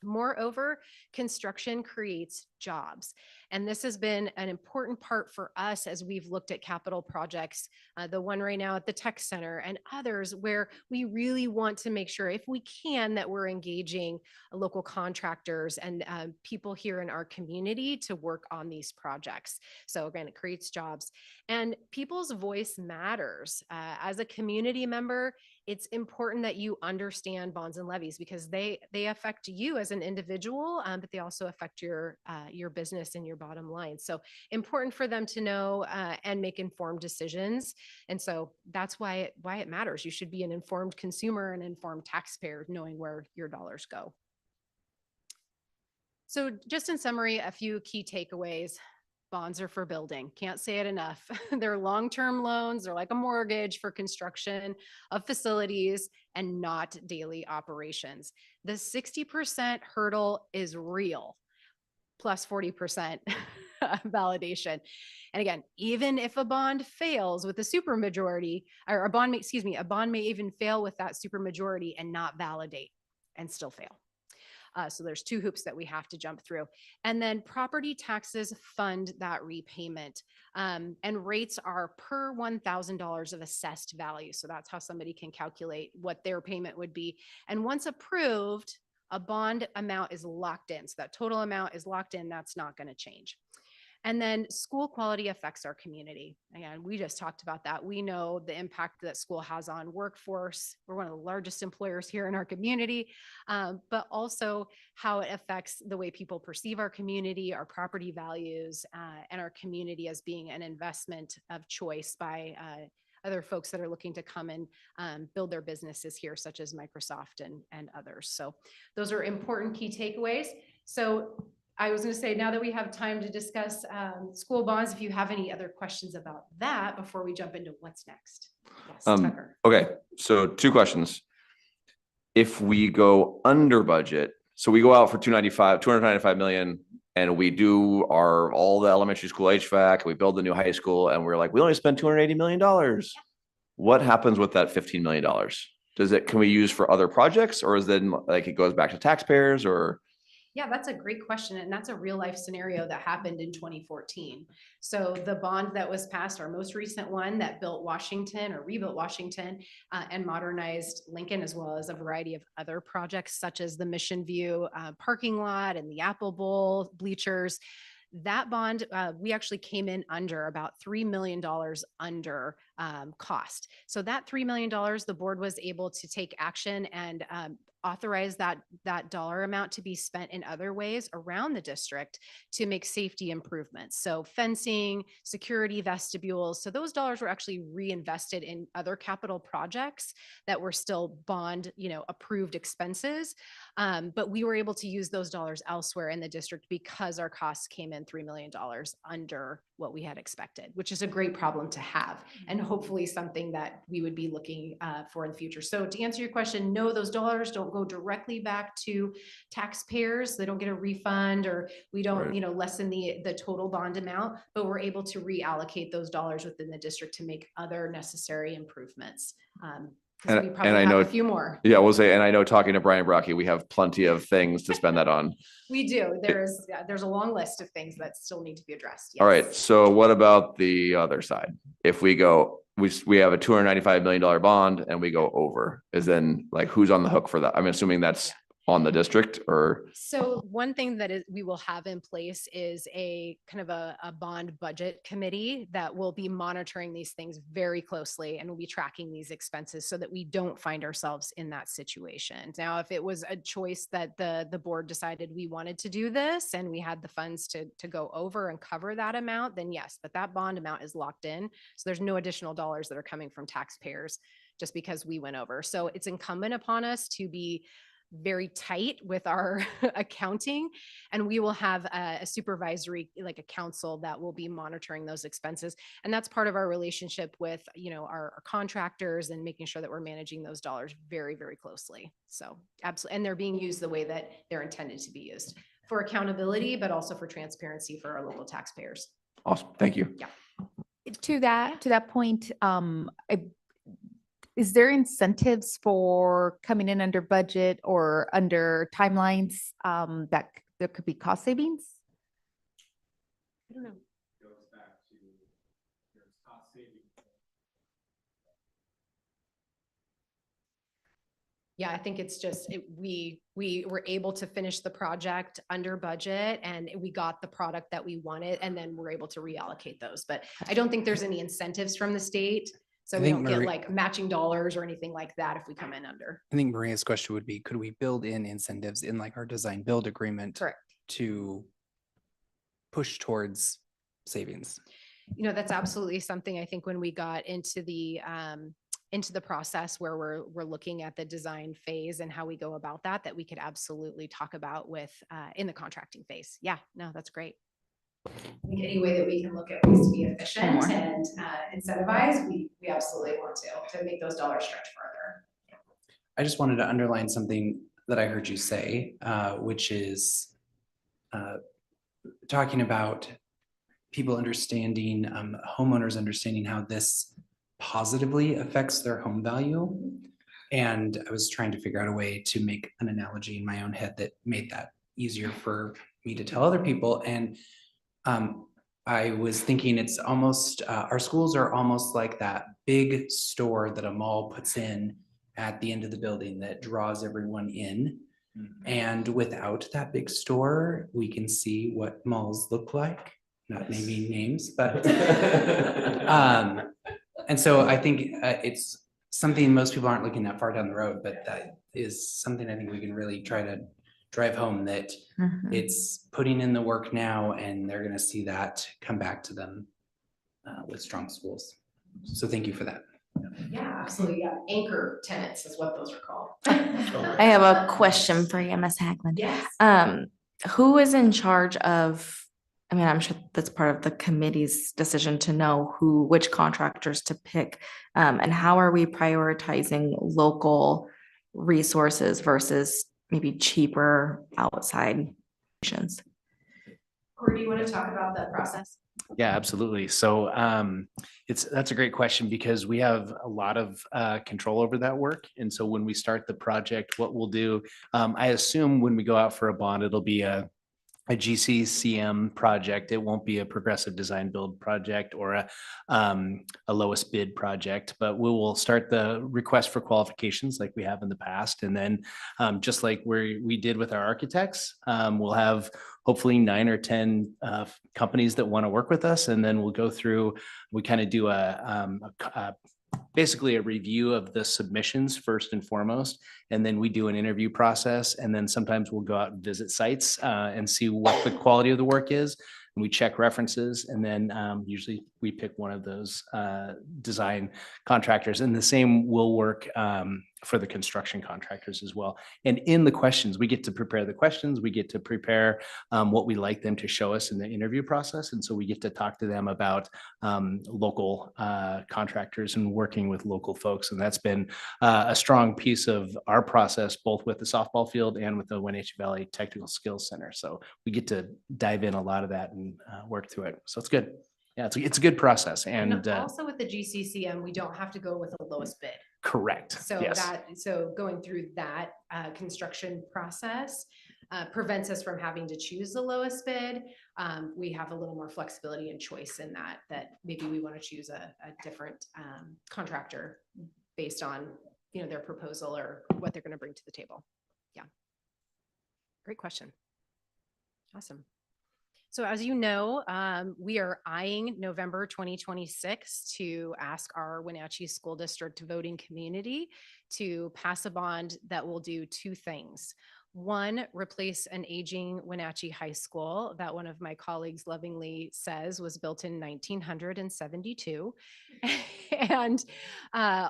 Moreover, construction creates jobs. And this has been an important part for us as we've looked at capital projects, the one right now at the Tech Center and others, where we really want to make sure, if we can, that we're engaging local contractors and people here in our community to work on these projects. So again, it creates jobs. And people's voice matters. As a community member, it's important that you understand bonds and levies because they affect you as an individual, but they also affect your business and your bottom line. So important for them to know and make informed decisions. And so that's why it matters. You should be an informed consumer and informed taxpayer, knowing where your dollars go. So just in summary, a few key takeaways. Bonds are for building. Can't say it enough. They're long-term loans. They're like a mortgage for construction of facilities and not daily operations. The 60% hurdle is real, plus 40% validation. And again, even if a bond fails with a supermajority, or a bond may even fail with that supermajority and not validate and still fail. So there's two hoops that we have to jump through. And then property taxes fund that repayment. And rates are per $1,000 of assessed value. So that's how somebody can calculate what their payment would be. And once approved, a bond amount is locked in. So that total amount is locked in. That's not going to change. And then school quality affects our community. Again, we just talked about that. We know the impact that school has on workforce. We're one of the largest employers here in our community, but also how it affects the way people perceive our community, our property values, and our community as being an investment of choice by other folks that are looking to come and build their businesses here, such as Microsoft and others. So those are important key takeaways. So I was going to say, now that we have time to discuss school bonds, if you have any other questions about that before we jump into what's next. Yes, Tucker. Okay, so two questions. If we go under budget, so we go out for 295 million, and we do all the elementary school HVAC, we build the new high school, and we're like, we only spent $280 million. Yeah. What happens with that $15 million? Can we use for other projects, or is then like it goes back to taxpayers, or? Yeah, that's a great question. And that's a real life scenario that happened in 2014. So the bond that was passed, our most recent one that built Washington or rebuilt Washington and modernized Lincoln, as well as a variety of other projects, such as the Mission View parking lot and the Apple Bowl bleachers. That bond, we actually came in under about $3 million under cost. So that $3 million, the board was able to take action and authorize that dollar amount to be spent in other ways around the district to make safety improvements. So fencing, security vestibules. So those dollars were actually reinvested in other capital projects that were still bond, approved expenses. But we were able to use those dollars elsewhere in the district because our costs came in $3 million under what we had expected, which is a great problem to have, and hopefully something that we would be looking for in the future. So to answer your question, no, those dollars don't go directly back to taxpayers. They don't get a refund, or we don't, Right. you know, lessen the total bond amount, but we're able to reallocate those dollars within the district to make other necessary improvements. 'Cause we probably I have know a few more. Yeah, we'll say, and I know talking to Brian Brocky, we have plenty of things to spend that on. We do. There's a long list of things that still need to be addressed. All right. Yes. So what about the other side? If we go, we have a $295 million bond and we go over, is then like, who's on the hook for that? I'm assuming that's on the district, or? So one thing that we will have in place is a kind of a bond budget committee that will be monitoring these things very closely, and will be tracking these expenses so that we don't find ourselves in that situation. Now, if it was a choice that the board decided we wanted to do this and we had the funds to go over and cover that amount, then yes, but that bond amount is locked in. So there's no additional dollars that are coming from taxpayers just because we went over. So it's incumbent upon us to be very tight with our accounting, and we will have a supervisory, like a council, that will be monitoring those expenses. And that's part of our relationship with, you know, our contractors, and making sure that we're managing those dollars very, very closely. So absolutely. And they're being used the way that they're intended to be used, for accountability, but also for transparency for our local taxpayers. Awesome. Thank you. Yeah. To that point, is there incentives for coming in under budget or under timelines that there could be cost savings? I don't know. Yeah, I think it's just, we were able to finish the project under budget, and we got the product that we wanted, and then we're able to reallocate those. But I don't think there's any incentives from the state. So we don't get like matching dollars or anything like that if we come in under. I think Maria's question would be, could we build in incentives in like our design build agreement? Correct. To push towards savings? You know, that's absolutely something, I think, when we got into the process where we're looking at the design phase and how we go about that we could absolutely talk about with in the contracting phase. Yeah, no, that's great. I think any way that we can look at ways to be efficient and incentivize, we absolutely want to make those dollars stretch further. I just wanted to underline something that I heard you say, which is talking about people understanding, homeowners understanding how this positively affects their home value. And I was trying to figure out a way to make an analogy in my own head that made that easier for me to tell other people. And I was thinking it's almost, our schools are almost like that big store that a mall puts in at the end of the building that draws everyone in. And without that big store, we can see what malls look like, not naming names, but and so I think it's something most people aren't looking that far down the road, but that is something I think we can really try to drive home, that it's putting in the work now, and they're going to see that come back to them with strong schools. So thank you for that. Yeah, absolutely. Yeah. Anchor tenants is what those are called. I have a question for you, Ms. Haglund. Yes. Who is in charge of, I mean, I'm sure that's part of the committee's decision to know which contractors to pick, and how are we prioritizing local resources versus maybe cheaper outside options? Corey, do you want to talk about the process? Yeah, absolutely. So that's a great question, because we have a lot of control over that work. And so when we start the project, what we'll do, I assume when we go out for a bond, it'll be a GCCM project. It won't be a progressive design build project or a lowest bid project, but we will start the request for qualifications like we have in the past. And then just like we did with our architects, we'll have hopefully 9 or 10 companies that want to work with us. And then we'll go through, we kind of do basically a review of the submissions first and foremost, and then we do an interview process, and then sometimes we'll go out and visit sites and see what the quality of the work is, and we check references, and then usually we pick one of those design contractors. And the same will work for the construction contractors as well. And in the questions, we get to prepare the questions, we get to prepare what we like them to show us in the interview process. And so we get to talk to them about local contractors and working with local folks. And that's been a strong piece of our process, both with the softball field and with the Wenatchee Valley Technical Skills Center. So we get to dive in a lot of that and work through it. So it's good. Yeah, it's a good process. And also with the GCCM, we don't have to go with the lowest bid. correct. So Yes. so going through that construction process prevents us from having to choose the lowest bid. We have a little more flexibility and choice in that maybe we want to choose a different contractor based on, you know, their proposal or what they're going to bring to the table. Yeah. Great question. Awesome. So as you know, we are eyeing November 2026 to ask our Wenatchee School District voting community to pass a bond that will do two things. One, replace an aging Wenatchee High School that one of my colleagues lovingly says was built in 1972, and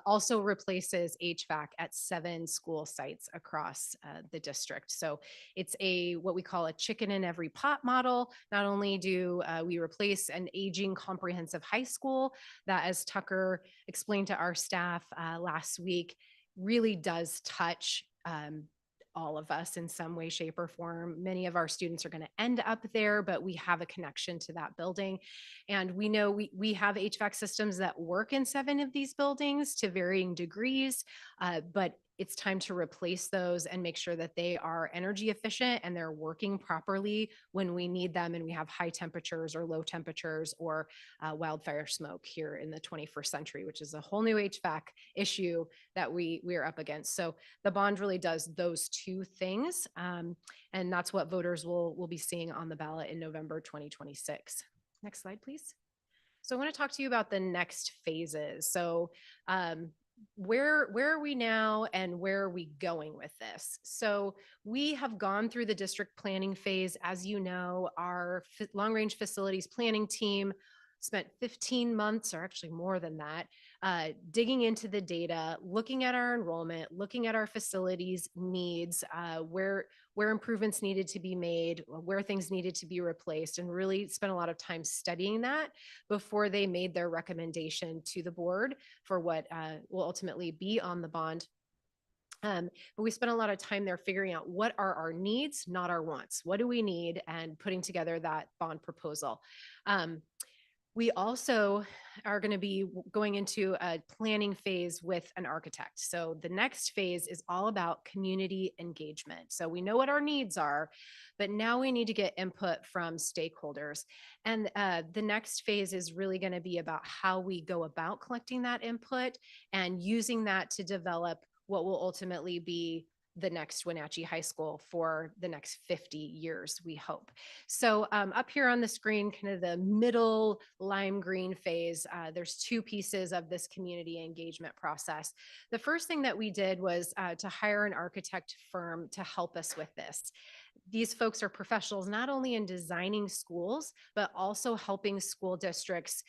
also replaces HVAC at 7 school sites across the district. So it's what we call a chicken in every pot model. Not only do we replace an aging comprehensive high school that, as Tucker explained to our staff last week, really does touch all of us in some way, shape, or form. Many of our students are going to end up there, but we have a connection to that building. And we know we have HVAC systems that work in 7 of these buildings to varying degrees, but it's time to replace those and make sure that they are energy efficient and they're working properly when we need them and we have high temperatures or low temperatures or wildfire smoke here in the 21st century, which is a whole new HVAC issue that we are up against. So the bond really does those two things. And that's what voters will be seeing on the ballot in November 2026. Next slide, please. So I want to talk to you about the next phases. So where are we now and where are we going with this? So we have gone through the district planning phase. As you know, our long range facilities planning team spent 15 months, or actually more than that, digging into the data, looking at our enrollment, looking at our facilities needs, where improvements needed to be made, where things needed to be replaced, and really spent a lot of time studying that before they made their recommendation to the board for what will ultimately be on the bond. But we spent a lot of time there figuring out what are our needs, not our wants. What do we need, and putting together that bond proposal. We also are going to be going into a planning phase with an architect. So the next phase is all about community engagement. So we know what our needs are, but now we need to get input from stakeholders. And the next phase is really going to be about how we go about collecting that input and using that to develop what will ultimately be the next Wenatchee High School for the next 50 years, we hope. So up here on the screen, kind of the middle lime green phase, there's 2 pieces of this community engagement process. The first thing that we did was to hire an architect firm to help us with this. These folks are professionals not only in designing schools, but also helping school districts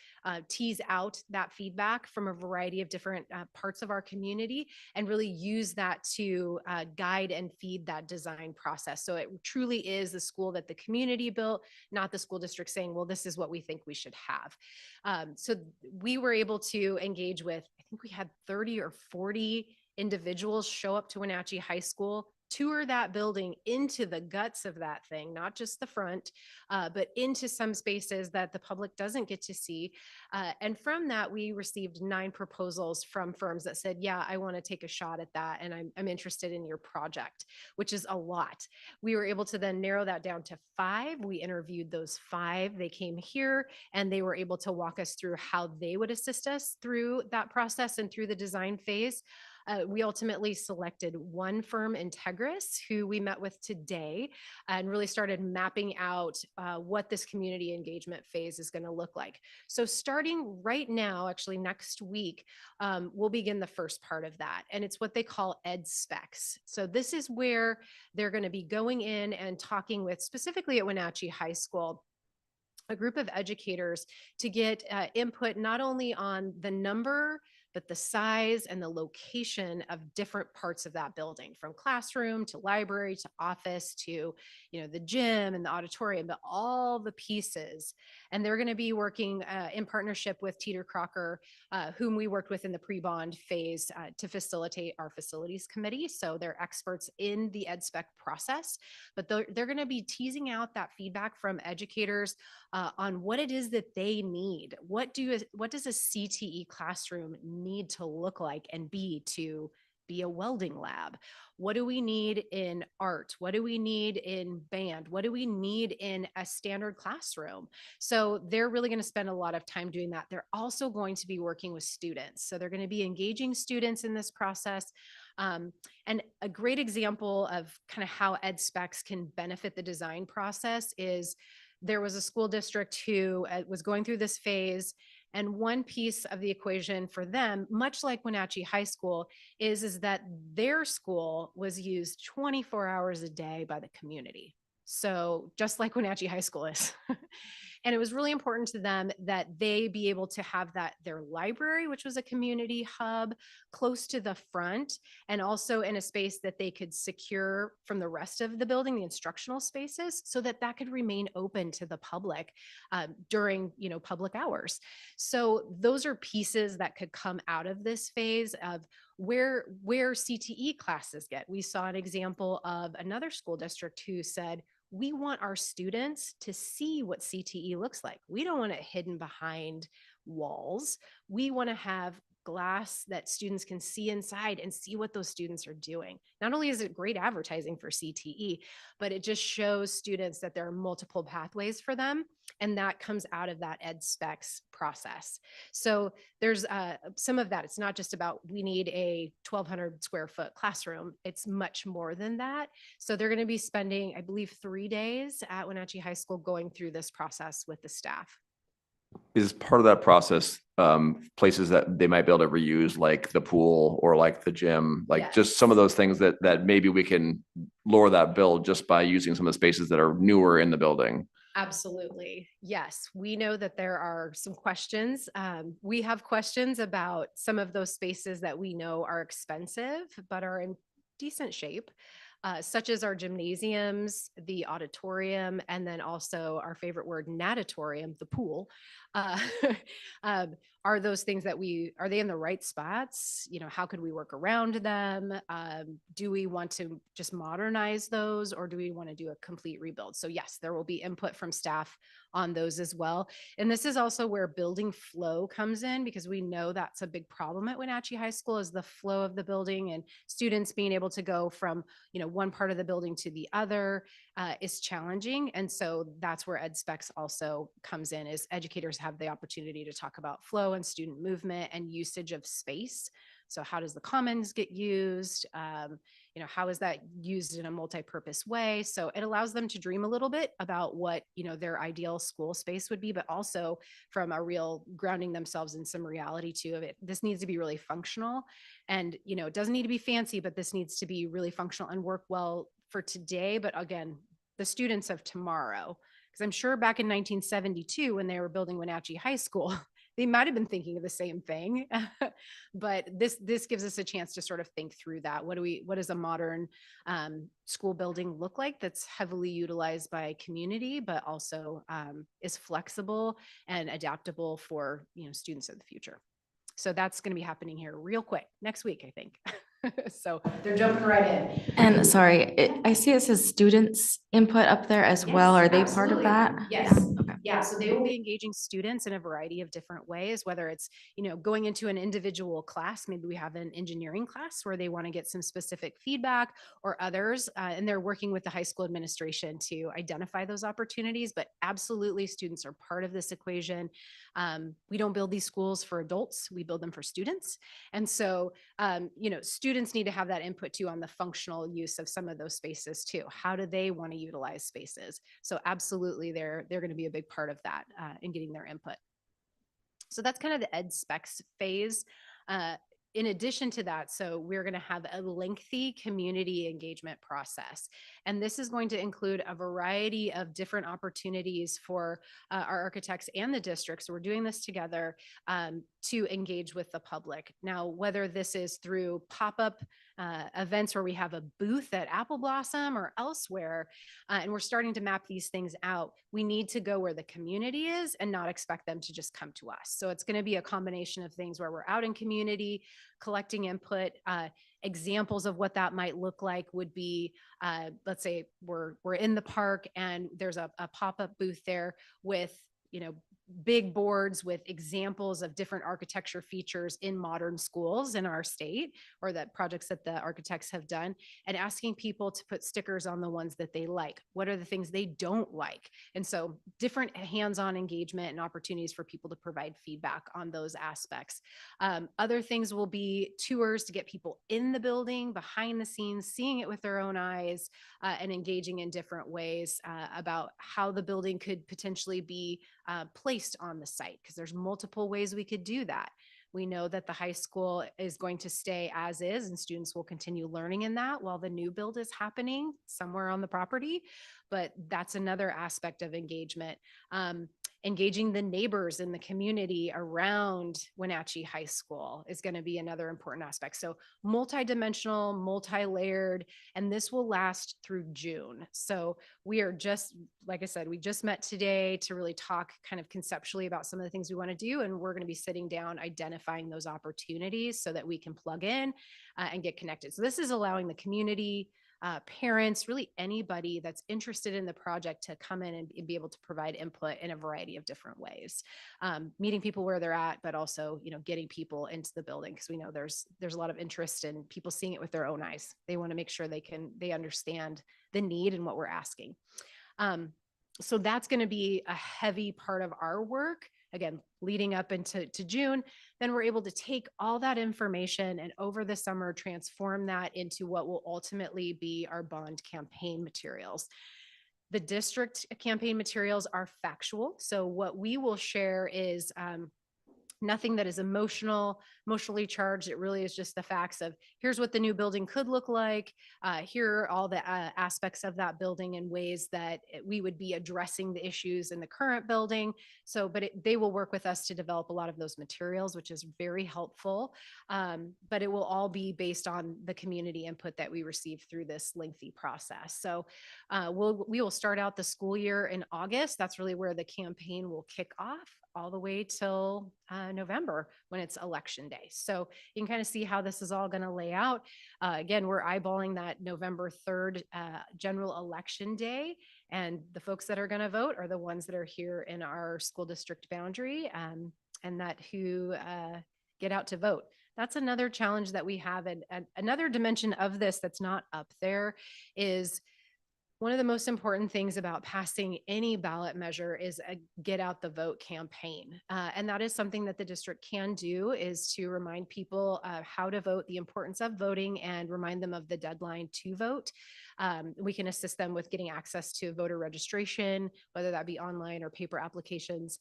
tease out that feedback from a variety of different parts of our community and really use that to guide and feed that design process. So it truly is the school that the community built, not the school district saying, well, this is what we think we should have. So we were able to engage with, I think we had 30 or 40 individuals show up to Wenatchee High School, tour that building into the guts of that thing, not just the front, but into some spaces that the public doesn't get to see. And from that, we received 9 proposals from firms that said, yeah, I want to take a shot at that. And I'm interested in your project, which is a lot. We were able to then narrow that down to 5. We interviewed those 5. They came here and they were able to walk us through how they would assist us through that process and through the design phase. We ultimately selected one firm, Integris, who we met with today and really started mapping out what this community engagement phase is going to look like. So starting right now, actually next week, we'll begin the first part of that. And it's what they call ed specs. So this is where they're going to be going in and talking with, specifically at Wenatchee High School, a group of educators to get input not only on the number, but the size and the location of different parts of that building, from classroom to library to office to, the gym and the auditorium, but all the pieces. And they're going to be working in partnership with Teeter Crocker, whom we worked with in the pre-bond phase to facilitate our facilities committee. So they're experts in the EdSpec process, but they're going to be teasing out that feedback from educators on what it is that they need. What does a CTE classroom need to look like and be to be a welding lab? What do we need in art? What do we need in band? What do we need in a standard classroom? So they're really going to spend a lot of time doing that. They're also going to be working with students. So they're going to be engaging students in this process. And a great example of kind of how EdSpecs can benefit the design process is there was a school district who was going through this phase, and one piece of the equation for them, much like Wenatchee High School, is that their school was used 24 hours a day by the community. So just like Wenatchee High School is. And it was really important to them that they be able to have their library, which was a community hub, close to the front, and also in a space that they could secure from the rest of the building, the instructional spaces, so that could remain open to the public during, public hours. So those are pieces that could come out of this phase of where CTE classes get. We saw an example of another school district who said, we want our students to see what CTE looks like. We don't want it hidden behind walls. We want to have glass that students can see inside and see what those students are doing. Not only is it great advertising for CTE, but it just shows students that there are multiple pathways for them. And that comes out of that EdSpecs process. So there's some of that. It's not just about we need a 1,200 square foot classroom. It's much more than that. So they're going to be spending, I believe, 3 days at Wenatchee High School going through this process with the staff. Is part of that process places that they might be able to reuse, like the pool or like the gym, like just some of those things that maybe we can lower that bill just by using some of the spaces that are newer in the building? Absolutely. Yes. We know that there are some questions. We have questions about some of those spaces that we know are expensive, but are in decent shape. Such as our gymnasiums, the auditorium, and then also our favorite word, natatorium, the pool. Are those things that are they in the right spots? How could we work around them? Do we want to just modernize those, or do we want to do a complete rebuild? So yes, there will be input from staff on those as well. And this is also where building flow comes in, because we know that's a big problem at Wenatchee High School, is the flow of the building, and students being able to go from, one part of the building to the other is challenging. And so that's where EdSpecs also comes in, is educators have the opportunity to talk about flow and student movement and usage of space. So how does the commons get used? How is that used in a multi-purpose way? So it allows them to dream a little bit about what, their ideal school space would be, but also from a real grounding themselves in some reality too of it. This needs to be really functional, and, it doesn't need to be fancy, but this needs to be really functional and work well for today. But again, the students of tomorrow, because I'm sure back in 1972, when they were building Wenatchee High School, they might have been thinking of the same thing. But this gives us a chance to sort of think through that. What does a modern school building look like that's heavily utilized by community, but also is flexible and adaptable for, students of the future? So that's going to be happening here real quick next week, I think. So they're jumping right in. And sorry, I see it says students input up there as well. Are they part of that? Yes. Okay. Yeah. So they will be engaging students in a variety of different ways, whether it's, going into an individual class. Maybe we have an engineering class where they want to get some specific feedback, or others, and they're working with the high school administration to identify those opportunities. But absolutely, students are part of this equation. We don't build these schools for adults. We build them for students. And so, students need to have that input too on the functional use of some of those spaces too. How do they want to utilize spaces? So absolutely, they're going to be a big part of that in getting their input. So that's kind of the EdSpecs phase. in addition to that, so we're going to have a lengthy community engagement process. And this is going to include a variety of different opportunities for our architects and the district. So we're doing this together to engage with the public. Now, whether this is through pop-up events where we have a booth at Apple Blossom or elsewhere, and we're starting to map these things out, we need to go where the community is and not expect them to just come to us. So it's going to be a combination of things where we're out in community, collecting input. Examples of what that might look like would be, let's say we're in the park and there's a pop-up booth there with, big boards with examples of different architecture features in modern schools in our state, or that projects that the architects have done, and asking people to put stickers on the ones that they like. What are the things they don't like? And so different hands-on engagement and opportunities for people to provide feedback on those aspects. Other things will be tours to get people in the building, behind the scenes, seeing it with their own eyes, and engaging in different ways about how the building could potentially be placed on the site, because there's multiple ways we could do that. We know that the high school is going to stay as is, and students will continue learning in that while the new build is happening somewhere on the property. But that's another aspect of engagement. Engaging the neighbors in the community around Wenatchee High School is going to be another important aspect. So multidimensional, multi-layered, and this will last through June. So we are just, like I said, we just met today to really talk kind of conceptually about some of the things we want to do. And we're going to be sitting down, identifying those opportunities so that we can plug in and get connected. So this is allowing the community, parents, really anybody that's interested in the project to come in and be able to provide input in a variety of different ways, meeting people where they're at, but also, getting people into the building, because we know there's a lot of interest in people seeing it with their own eyes. They want to make sure they understand the need and what we're asking. So that's going to be a heavy part of our work, again, leading up into June. Then we're able to take all that information and over the summer transform that into what will ultimately be our bond campaign materials. The district campaign materials are factual. So what we will share is nothing that is emotionally charged. It really is just the facts of here's what the new building could look like. Here are all the aspects of that building and ways that we would be addressing the issues in the current building. So, but they will work with us to develop a lot of those materials, which is very helpful. But it will all be based on the community input that we receive through this lengthy process. So we will start out the school year in August. That's really where the campaign will kick off, all the way till November when it's election day. So you can kind of see how this is all going to lay out. Again, we're eyeballing that November 3rd general election day. And the folks that are going to vote are the ones that are here in our school district boundary and that who get out to vote. That's another challenge that we have. And another dimension of this that's not up there is one of the most important things about passing any ballot measure is a get out the vote campaign. And that is something that the district can do, is to remind people how to vote, the importance of voting, and remind them of the deadline to vote. We can assist them with getting access to voter registration, whether that be online or paper applications.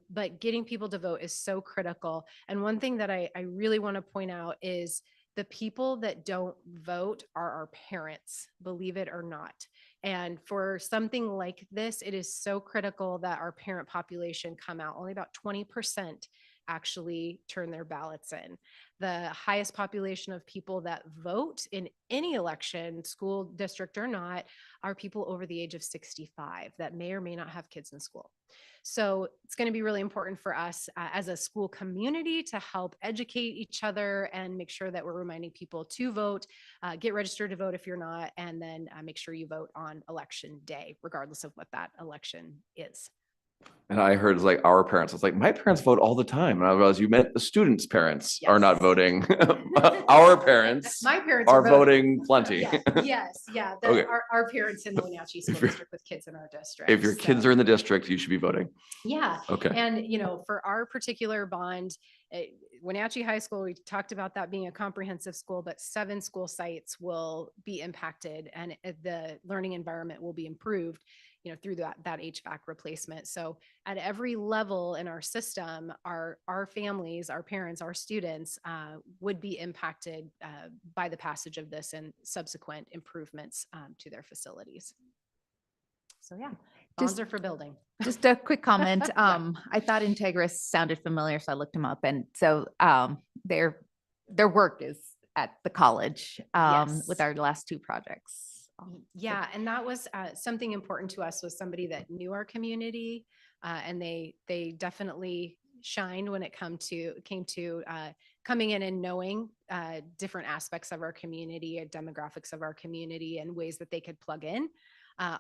But getting people to vote is so critical. And one thing that I really want to point out is the people that don't vote are our parents, believe it or not. And for something like this, it is so critical that our parent population come out. Only about 20% actually turn their ballots in. The highest population of people that vote in any election, school district or not, are people over the age of 65 that may or may not have kids in school. So it's going to be really important for us as a school community to help educate each other and make sure that we're reminding people to vote, get registered to vote if you're not, and then make sure you vote on election day, regardless of what that election is. And I heard it's like our parents. It's like my parents vote all the time. And I realized you meant the students' parents are not voting. Our parents, My parents are voting plenty. Yes. Yeah. Okay. Our parents in the Wenatchee School District with kids in our district. If your kids are in the district, you should be voting. Yeah. Okay. And, for our particular bond, Wenatchee High School, we talked about that being a comprehensive school, but 7 school sites will be impacted and the learning environment will be improved. through that HVAC replacement. So at every level in our system, our families, our parents, our students would be impacted by the passage of this and subsequent improvements to their facilities. So yeah, bonds are for building. Just a quick comment. I thought Integris sounded familiar, so I looked them up. And so their work is at the college with our last two projects. Yeah, and that was something important to us, was somebody that knew our community, and they definitely shined when it came to coming in and knowing different aspects of our community, demographics of our community, and ways that they could plug in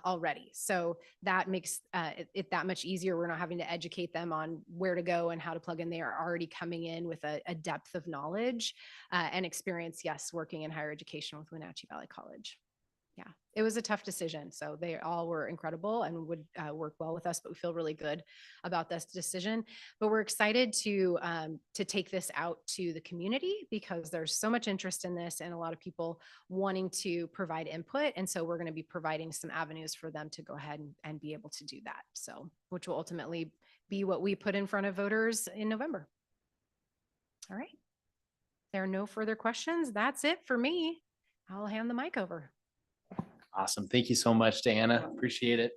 already. So that makes it that much easier. We're not having to educate them on where to go and how to plug in. They are already coming in with a depth of knowledge and experience, yes, working in higher education with Wenatchee Valley College. Yeah, it was a tough decision. So they all were incredible and would work well with us, but we feel really good about this decision. But we're excited to take this out to the community, because there's so much interest in this and a lot of people wanting to provide input. And so we're going to be providing some avenues for them to go ahead and be able to do that. So, which will ultimately be what we put in front of voters in November. All right. There are no further questions. That's it for me. I'll hand the mic over. Awesome. Thank you so much, Diana. Appreciate it.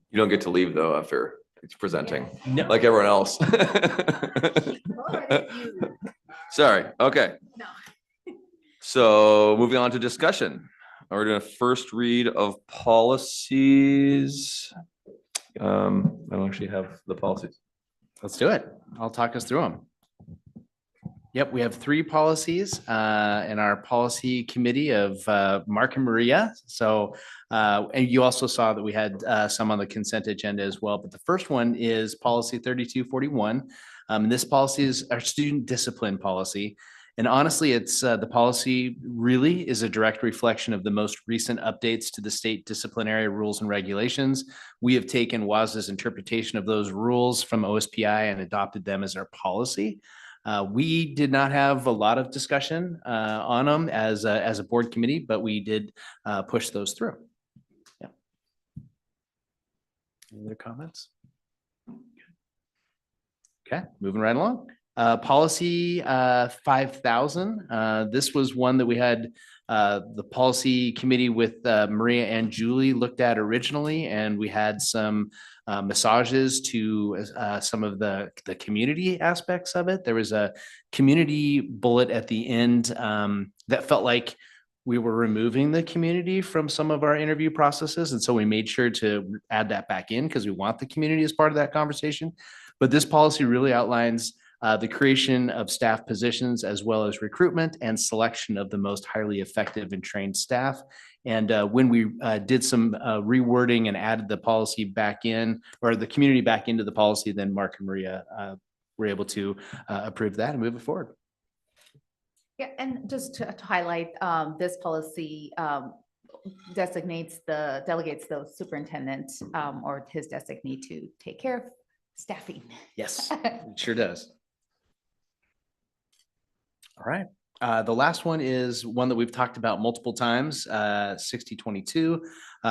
You don't get to leave though after it's presenting, No. like everyone else. Sorry. Okay. No. So moving on to discussion. We're doing a first read of policies. I don't actually have the policies. Let's do it. I'll talk us through them. Yep, we have 3 policies in our policy committee of Mark and Maria. So, and you also saw that we had some on the consent agenda as well. But the first one is policy 3241. And this policy is our student discipline policy. And honestly, it's the policy really is a direct reflection of the most recent updates to the state disciplinary rules and regulations. We have taken WASDA's interpretation of those rules from OSPI and adopted them as our policy. We did not have a lot of discussion on them as a board committee, but we did push those through. Yeah. Any other comments? Okay, moving right along. Policy 5000. This was one that we had the policy committee with Maria and Julie looked at originally, and we had some massages to some of the community aspects of it. There was a community bullet at the end that felt like we were removing the community from some of our interview processes. And so we made sure to add that back in because we want the community as part of that conversation. But this policy really outlines the creation of staff positions, as well as recruitment and selection of the most highly effective and trained staff. And when we did some rewording and added the policy back in, or the community back into the policy, then Mark and Maria were able to approve that and move it forward. Yeah, and just to highlight, this policy delegates the superintendent or his designee to take care of staffing. Yes, it sure does. All right. The last one is one that we've talked about multiple times, 6022,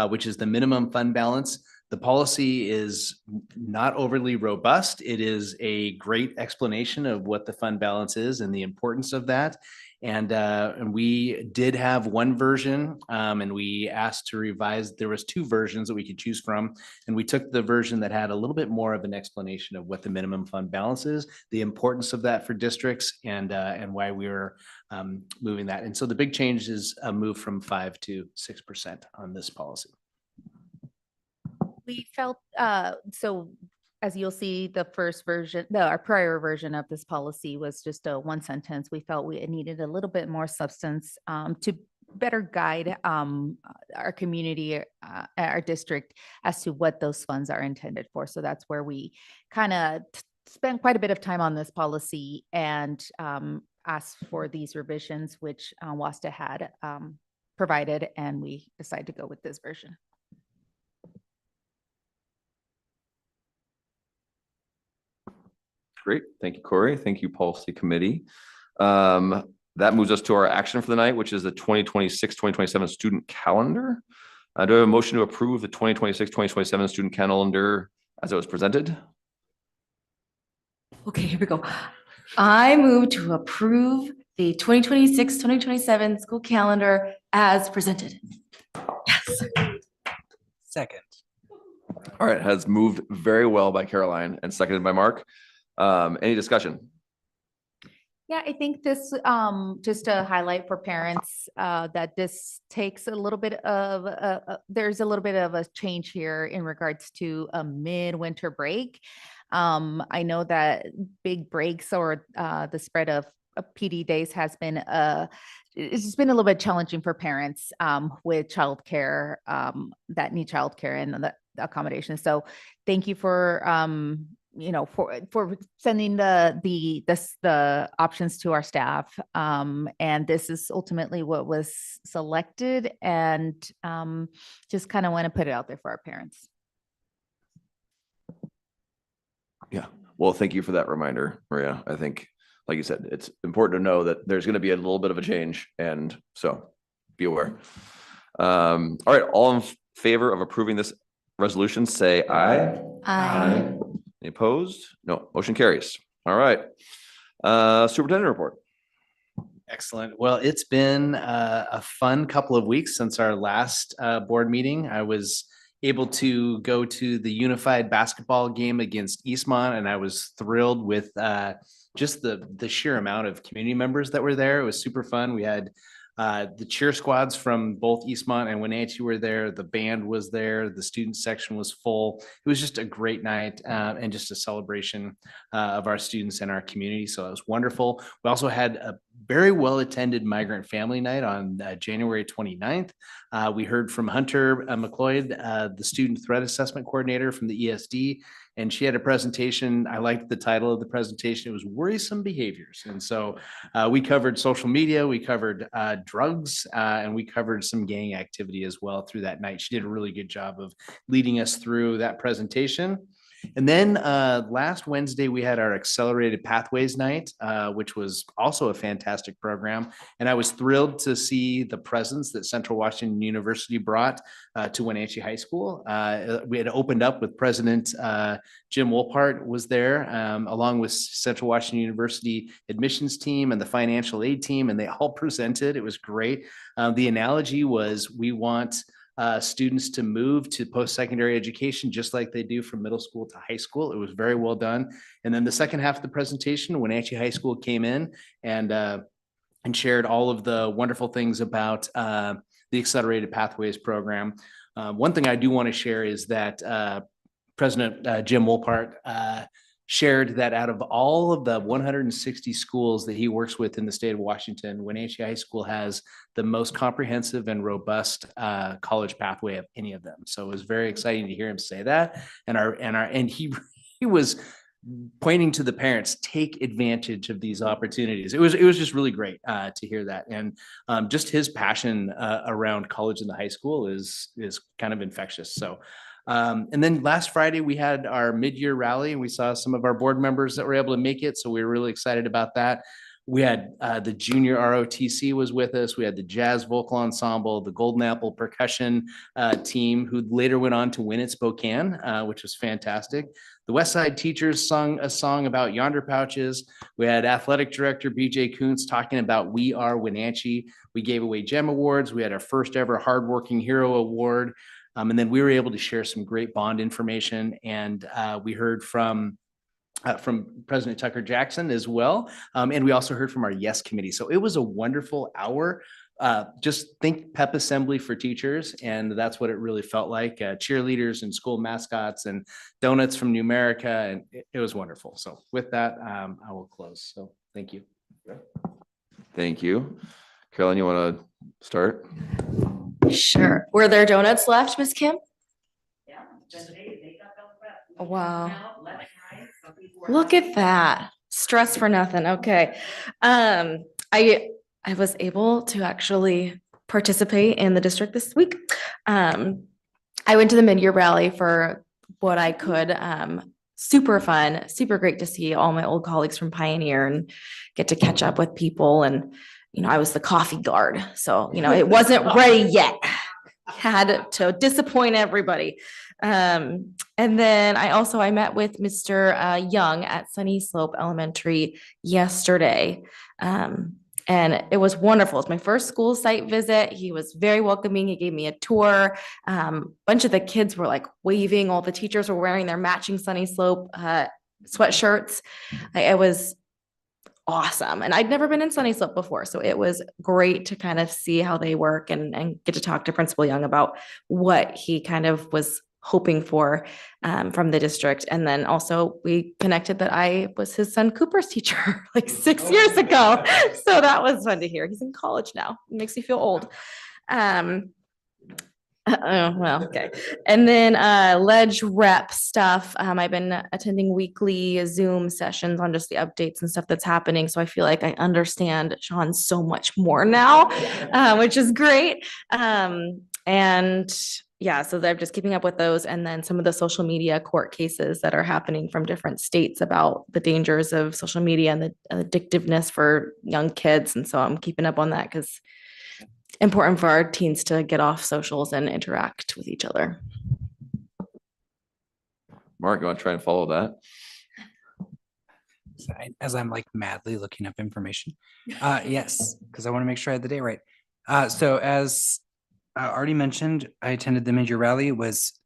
which is the minimum fund balance. The policy is not overly robust. It is a great explanation of what the fund balance is and the importance of that. And we did have one version and we asked to revise. There was 2 versions that we could choose from. And we took the version that had a little bit more of an explanation of what the minimum fund balance is, the importance of that for districts, and why we were moving that. And so the big change is a move from 5 to 6% on this policy. We felt, so as you'll see, the first version, our prior version of this policy was just a 1 sentence. We felt we needed a little bit more substance to better guide our community, our district, as to what those funds are intended for. So that's where we kind of spent quite a bit of time on this policy and asked for these revisions, which WASDA had provided, and we decided to go with this version. Great. Thank you, Corey. Thank you, Policy Committee. That moves us to our action for the night, which is the 2026-2027 student calendar. Do I have a motion to approve the 2026-2027 student calendar as it was presented? Okay, here we go. I move to approve the 2026-2027 school calendar as presented. Yes. Second. All right, has moved very well by Caroline and seconded by Mark. Any discussion? Yeah, I think this, just to highlight for parents, that this takes a little bit of, there's a little bit of a change here in regards to a midwinter break. I know that big breaks or the spread of PD days has been, it's just been a little bit challenging for parents with childcare, that need childcare and the accommodation. So thank you for, for sending the options to our staff. And this is ultimately what was selected, and just kind of want to put it out there for our parents. Yeah, well, thank you for that reminder, Maria. I think, like you said, it's important to know that there's going to be a little bit of a change, and so be aware. All right, all in favor of approving this resolution, say aye. Aye. Any opposed? No, motion carries. All right. Superintendent report. Excellent. Well, it's been a fun couple of weeks since our last board meeting. I was able to go to the unified basketball game against Eastmont, and I was thrilled with just the sheer amount of community members that were there. It was super fun. We had the cheer squads from both Eastmont and Wenatchee were there. The band was there. The student section was full. It was just a great night and just a celebration of our students and our community. So it was wonderful. We also had a very well attended migrant family night on January 29th. We heard from Hunter McLeod, the student threat assessment coordinator from the ESD. And she had a presentation. I liked the title of the presentation. It was Worrisome Behaviors. And so we covered social media, we covered drugs, and we covered some gang activity as well through that night. She did a really good job of leading us through that presentation. And then last Wednesday, we had our Accelerated Pathways Night, which was also a fantastic program. And I was thrilled to see the presence that Central Washington University brought to Wenatchee High School. We had opened up with President Jim Wolpart was there, along with Central Washington University admissions team and the financial aid team, and they all presented. It was great. The analogy was we want students to move to post-secondary education just like they do from middle school to high school. It was very well done. And then the second half of the presentation, Wenatchee High School came in and shared all of the wonderful things about the Accelerated Pathways program. One thing I do want to share is that President Jim Wolpart shared that out of all of the 160 schools that he works with in the state of Washington, Wenatchee High School has the most comprehensive and robust college pathway of any of them. So it was very exciting to hear him say that. And he was pointing to the parents, take advantage of these opportunities. It was just really great to hear that. And just his passion around college and the high school is kind of infectious. So and then last Friday, we had our mid-year rally, and we saw some of our board members that were able to make it. So we were really excited about that. We had the junior ROTC was with us. We had the jazz vocal ensemble, the Golden Apple percussion team, who later went on to win at Spokane, which was fantastic. The West Side teachers sung a song about yonder pouches. We had athletic director BJ Kuntz talking about We Are Wenatchee. We gave away GEM awards. We had our first ever Hardworking Hero Award. And then we were able to share some great bond information, and we heard from President Tucker Jackson as well. And we also heard from our Yes Committee. So it was a wonderful hour. Just think pep assembly for teachers, and that's what it really felt like. Cheerleaders and school mascots and donuts from Numerica, and it was wonderful. So with that, I will close. So thank you. Thank you. Caroline, you want to start? Sure. Were there donuts left, Miss Kim? Yeah. Wow. Look at that. Stress for nothing. Okay. I was able to actually participate in the district this week. I went to the mid-year rally for what I could. Super fun, super great to see all my old colleagues from Pioneer and get to catch up with people. And I was the coffee guard. So, it wasn't ready yet. Had to disappoint everybody. And then I met with Mr. Young at Sunny Slope Elementary yesterday. And it was wonderful. It's my first school site visit. He was very welcoming. He gave me a tour. Bunch of the kids were like waving. All the teachers were wearing their matching Sunny Slope sweatshirts. It was awesome. And I'd never been in Sunny Slope before. So it was great to kind of see how they work and get to talk to Principal Young about what he kind of was hoping for from the district. And then also we connected that I was his son Cooper's teacher like 6 years ago. So that was fun to hear. He's in college now. It makes me feel old. Okay. And then ledge rep stuff. I've been attending weekly Zoom sessions on just the updates and stuff that's happening. So I feel like I understand Sean so much more now, which is great. And yeah, so I'm just keeping up with those. And then some of the social media court cases that are happening from different states about the dangers of social media and the addictiveness for young kids. And so I'm keeping up on that because important for our teens to get off socials and interact with each other. Mark, you want to try and follow that? As I'm like madly looking up information. Yes, because I want to make sure I had the day right. So as already mentioned, I attended the mid-year rally. It was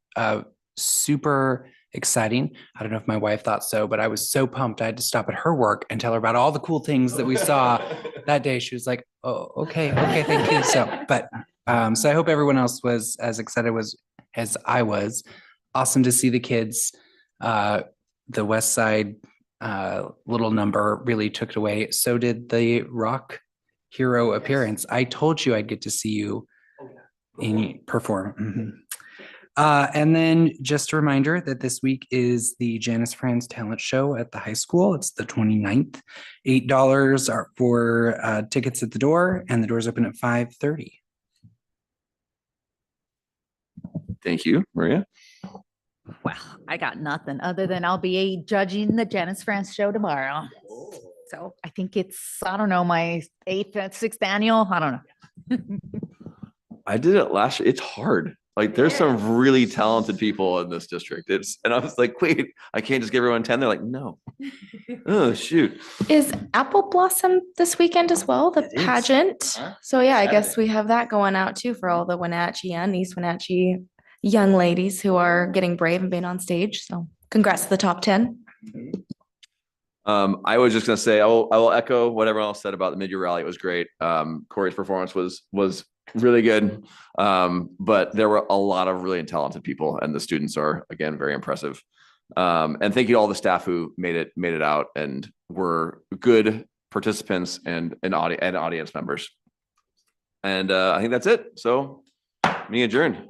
super exciting. I don't know if my wife thought so, but I was so pumped. I had to stop at her work and tell her about all the cool things that we saw that day. She was like, "Oh, okay, thank you." So I hope everyone else was as excited as I was. Awesome to see the kids. The West Side little number really took it away. So did the rock hero appearance. I told you I'd get to see you perform. Mm-hmm. And then just a reminder that this week is the Janice Franz Talent Show at the high school. It's the 29th. $8 are for tickets at the door, and the doors open at 5:30. Thank you, Maria. Well, I got nothing other than I'll be judging the Janice France show tomorrow. So I think it's, I don't know, my 6th annual. I don't know. I did it last year. It's hard. Like there's some really talented people in this district. And I was like, wait, I can't just give everyone 10. They're like, no. Oh, shoot. Is Apple Blossom this weekend as well, the pageant? So yeah, I guess we have that going out too for all the Wenatchee and East Wenatchee young ladies who are getting brave and being on stage. So congrats to the top 10. I was just going to say, I will echo what everyone else said about the mid-year rally. It was great. Corey's performance was really good. But there were a lot of really talented people, and the students are, again, very impressive. And thank you to all the staff who made it out and were good participants and audience members. And I think that's it. So, me adjourned.